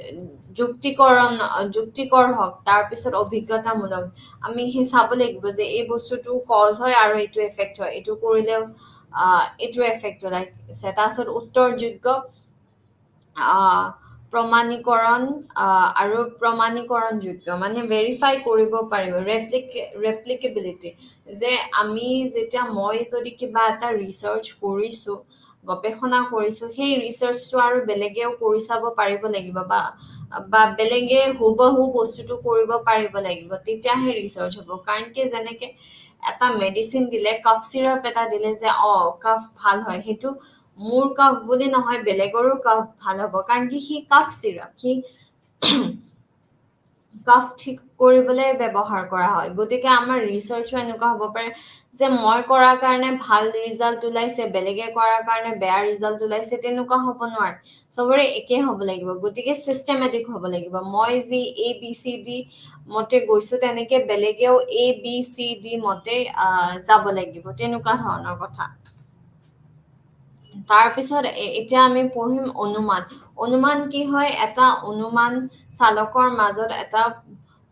যুক্তিকৰ হওক তাৰপিছত অভিজ্ঞতামূলক আমি সেই চাব লাগিব যে এই বস্তুটো কজ হয় আৰু এইটো এফেক্ট হয় এইটো কৰিলেও এইটো এফেক্ট ওলাইছে তাৰপিছত উত্তৰযোগ্য প্ৰমাণীকৰণযোগ্য মানে ভেৰিফাই কৰিব পাৰিব ৰেপ্লিকেবিলিটি যে আমি যেতিয়া মই যদি কিবা এটা ৰিসাৰ্চ কৰিছো গৱেষণা কৰিছো সেই ৰিসাৰ্চটো আৰু বেলেগেও কৰি চাব পাৰিব লাগিব বা বেলেগে হুবহু বস্তুটো কৰিব পাৰিব লাগিব তেতিয়াহে ৰিসাৰ্চ হ'ব কাৰণ কি যেনেকে এটা মেডিচিন দিলে কফ সিৰাপ এটা দিলে যে কফ ভাল হয় সেইটো মোৰ কফ বুলি নহয় বেলেগৰো কফ ভাল হ'ব কাৰণ কি সি কফ সিৰাপ সি কফ ঠিক কৰিবলৈ ব্যৱহাৰ কৰা হয় গতিকে আমাৰ ৰিসাৰ্চো এনেকুৱা হ'ব পাৰে যে মই কৰাৰ কাৰণে ভাল ৰিজাল্ট ওলাইছে বেলেগে কৰাৰ কাৰণে বেয়া ৰিজাল্ট ওলাইছে তেনেকুৱা হ'ব নোৱাৰে সবৰে একে হ'ব লাগিব গতিকে সিস্টেমেটিক হ'ব লাগিব মই যি ABCD মতে গৈছো তেনেকে বেলেগেও ABCD মতে যাব লাগিব তেনেকুৱা ধৰণৰ কথা তাৰপিছত এতিয়া আমি পঢ়িম অনুমান কি হয় এটা অনুমান চালকৰ মাজত এটা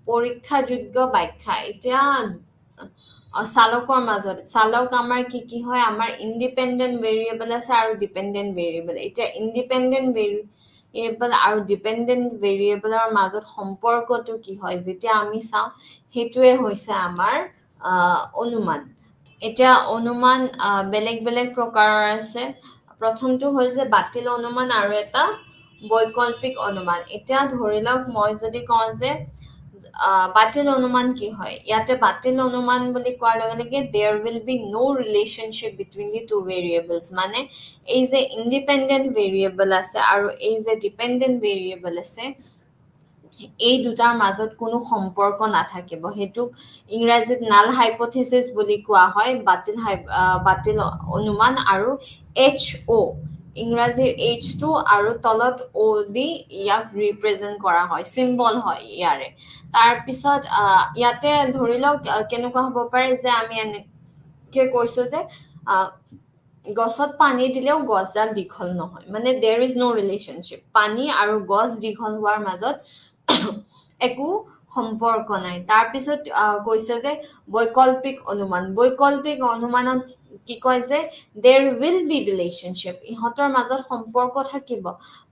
পৰীক্ষাযোগ্য ব্যাখ্যা এতিয়া চালকৰ মাজত চালক আমাৰ কি হয় আমাৰ ইন্ডিপেন্ডেন্ট ভেৰিয়েবল আছে আৰু ডিপেন্ডেন্ট ভেৰিয়েবল এতিয়া ইন্ডিপেন্ডেন্ট ভেৰিয়েবল আৰু ডিপেন্ডেন্ট ভেৰিয়েবলৰ মাজত সম্পৰ্কটো কি হয় যেতিয়া আমি চাওঁ সেইটোৱে হৈছে আমাৰ অনুমান এতিয়া অনুমান বেলেগ বেলেগ প্ৰকাৰৰ আছে প্ৰথমটো হ'ল যে বাতিল অনুমান আৰু এটা বৈকল্পিক অনুমান এতিয়া ধৰি লওক মই যদি কওঁ যে বাতিল অনুমান কি হয় ইয়াতে বাতিল অনুমান বুলি কোৱাৰ লগে লগে there will be no relationship between the two variables মানে এই যে ইন্ডিপেন্ডেন্ট ভেৰিয়েবল আছে আৰু এই যে ডিপেন্ডেন্ট ভেৰিয়েবল আছে এই দুটাৰ মাজত কোনো সম্পৰ্ক নাথাকিব হেতু ইংৰাজীত নাল হাইপোথিসিস বুলি কোৱা হয় বাতিল অনুমান আৰু HO ইংৰাজীৰ H2 আৰু তলত O দি ইয়াক ৰিপ্ৰেজেন্ট কৰা হয় সিম্বল হয় ইয়াৰে তাৰ পিছত ইয়াতে ধৰি লওক কেনেকুৱা হ'ব পাৰে যে আমি এনেকে কৈছো যে গছত পানী দিলেও গছডাল দীঘল নহয় মানে there is no relationship পানী আৰু গছ দীঘল হোৱাৰ মাজত একো সম্পৰ্ক নাই তাৰ পিছত কৈছে যে বৈকল্পিক অনুমানত কি কয় যে there will be relationship ইহঁতৰ মাজত সম্পৰ্ক থাকিব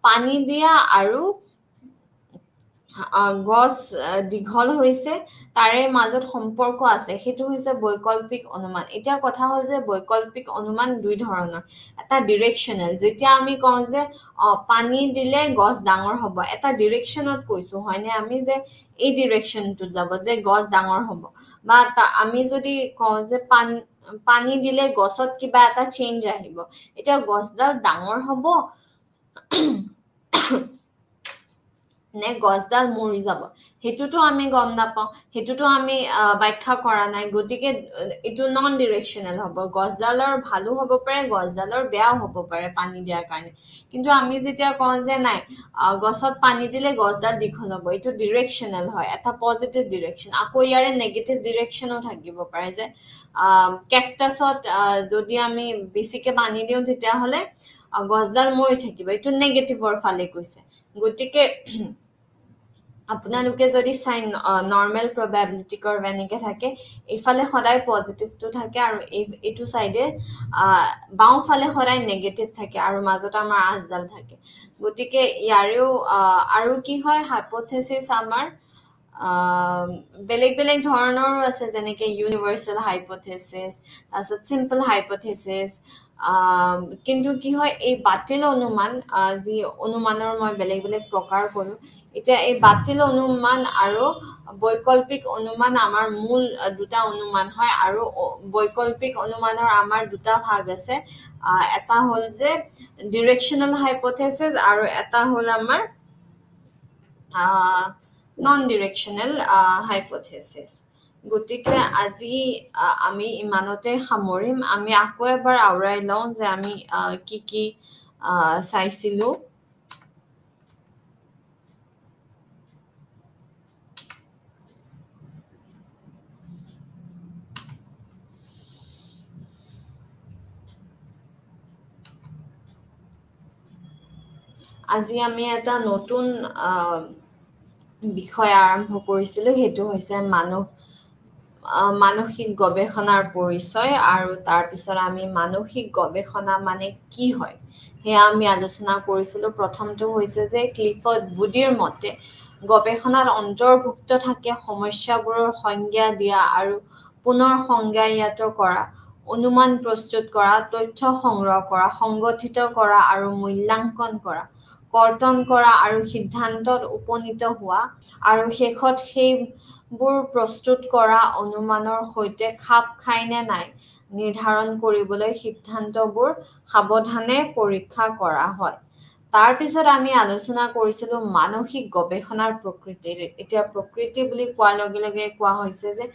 পানী দিয়া আৰু গছ দীঘল হৈছে তাৰে মাজত সম্পৰ্ক আছে সেইটো হৈছে বৈকল্পিক অনুমান এতিয়া কথা হ'ল যে বৈকল্পিক অনুমান দুই ধৰণৰ এটা ডিৰেকচনেল যেতিয়া আমি কওঁ যে পানী দিলে গছ ডাঙৰ হ'ব এটা ডিৰেকচনত কৈছো হয়নে আমি যে এই ডিৰেকচনটোত যাব যে গছ ডাঙৰ হ'ব বা আমি যদি কওঁ যে পানী দিলে গছত কিবা এটা চেঞ্জ আহিব এতিয়া গছডাল ডাঙৰ হ'ব নে গছডাল মৰি যাব হেতুটো আমি গম নাপাওঁ হেতুটো আমি ব্যাখ্যা কৰা নাই গতিকে এটো নন ডিৰেকচনেল হ'ব গছডালৰ ভালো হ'ব পাৰে গছডালৰ বেয়াও হ'ব পাৰে পানী দিয়াৰ কাৰণে কিন্তু আমি যেতিয়া কওঁ যে নাই গছত পানী দিলে গছডাল দীঘল হ'ব এটো ডিৰেকচনেল হয় এটা পজিটিভ ডিৰেকচন আকৌ ইয়াৰে নেগেটিভ ডিৰেকচনো থাকিব পাৰে যে কেকটাছত যদি আমি বেছিকে পানী দিওঁ তেতিয়া হলে গছডাল মৰি থাকিব এটো নেগেটিভৰ ফালে গৈছে গতিকে আপোনালোকে যদি চাই নৰ্মেল প্ৰবাবিলিটি কাৰ্ভ এনেকে থাকে এইফালে সদায় পজিটিভটো থাকে আৰু এইটো সাইডে বাওঁফালে সদায় নেগেটিভ থাকে আৰু মাজত আমাৰ আজডাল থাকে গতিকে ইয়াৰেও আৰু কি হয় হাইপোথেসিস আমাৰ বেলেগ বেলেগ ধৰণৰো আছে যেনেকে ইউনিভাৰ্সাল হাইপোথেসিস তাৰপিছত সিম্পল হাইপোথেসিস কিন্তু কি হয় এই বাতিল অনুমান যি অনুমানৰ মই বেলেগ বেলেগ প্ৰকাৰ কৰো এতিয়া এই বাতিল অনুমান আৰু বৈকল্পিক অনুমান আমাৰ মূল দুটা অনুমান হয় আৰু বৈকল্পিক অনুমানৰ আমাৰ দুটা ভাগ আছে এটা হল যে ডিৰেকচনেল হাইপোথেসিস আৰু এটা হল আমাৰ নন ডিৰেকচনেল হাইপোথেসিস গতিকে আজি আমি ইমানতে সামৰিম আমি আকৌ এবাৰ আওৰাই লওঁ যে আমি কি কি চাইছিলো আজি আমি এটা নতুন বিষয় আৰম্ভ কৰিছিলো হেতু হৈছে মানসিক গৱেষণাৰ পৰিচয় আৰু তাৰ পিছত আমি মানসিক গৱেষণা মানে কি হয় হেয়া আমি আলোচনা কৰিছিলো প্ৰথমটো হৈছে যে ক্লিফৰ্ড বুডিৰ মতে গৱেষণাত অন্তৰ্ভুক্ত থাকে সমস্যাবোৰৰ সংজ্ঞা দিয়া আৰু পুনৰ সংজ্ঞায়িত কৰা অনুমান প্ৰস্তুত কৰা তথ্য সংগ্ৰহ কৰা সংগঠিত কৰা আৰু মূল্যাঙ্কন কৰা কৰ্তন কৰা আৰু সিদ্ধান্তত উপনীত হোৱা আৰু শেষত সেইবোৰ প্ৰস্তুত কৰা অনুমানৰ সৈতে খাপ খায় নে নাই নিৰ্ধাৰণ কৰিবলৈ সিদ্ধান্তবোৰ সাৱধানে পৰীক্ষা কৰা হয় তাৰ পিছত আমি আলোচনা কৰিছিলো মানসিক গৱেষণাৰ প্ৰকৃতি এতিয়া প্ৰকৃতি বুলি কোৱাৰ লগে লগে কোৱা হৈছে যে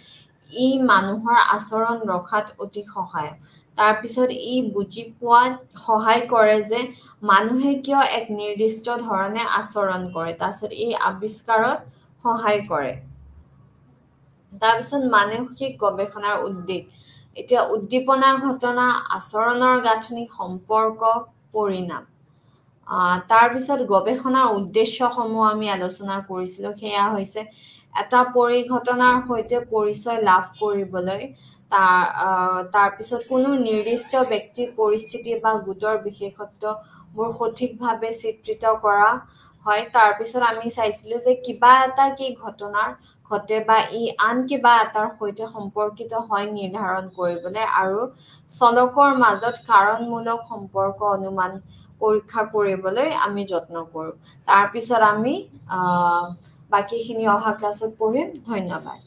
ই মানুহৰ আচৰণ ৰখাত অতি সহায়ক তাৰ পিছত ই বুজি পোৱাত সহায় কৰে যে মানুহে কিয় এক নিৰ্দিষ্ট ধৰণে আচৰণ কৰে তাৰপিছত ই আৱিষ্কাৰত সহায় কৰে তাৰপিছত মানসিক গৱেষণাৰ উদ্বেগ এতিয়া উদ্দীপনা ঘটনা আচৰণৰ গাঁথনি সম্পৰ্ক পৰিণাম তাৰ পিছত গৱেষণাৰ উদ্দেশ্যসমূহ আমি আলোচনা কৰিছিলো সেয়া হৈছে এটা পৰিঘটনাৰ সৈতে পৰিচয় লাভ কৰিবলৈ তাৰ পিছত কোনো নিৰ্দিষ্ট ব্যক্তি পৰিস্থিতি বা গোটৰ বিশেষত্ববোৰ সঠিকভাৱে চিত্ৰিত কৰা হয় তাৰ পিছত আমি চাইছিলো যে কিবা এটা কি ঘটনাৰ ঘটে বা ই আন কিবা এটাৰ সৈতে সম্পৰ্কিত হয় নিৰ্ধাৰণ কৰিবলৈ আৰু চলকৰ মাজত কাৰণমূলক সম্পৰ্ক অনুমান পৰীক্ষা কৰিবলৈ আমি যত্ন কৰো তাৰ পিছত আমি বাকিখিনি অহা ক্লাছত পঢ়িম ধন্যবাদ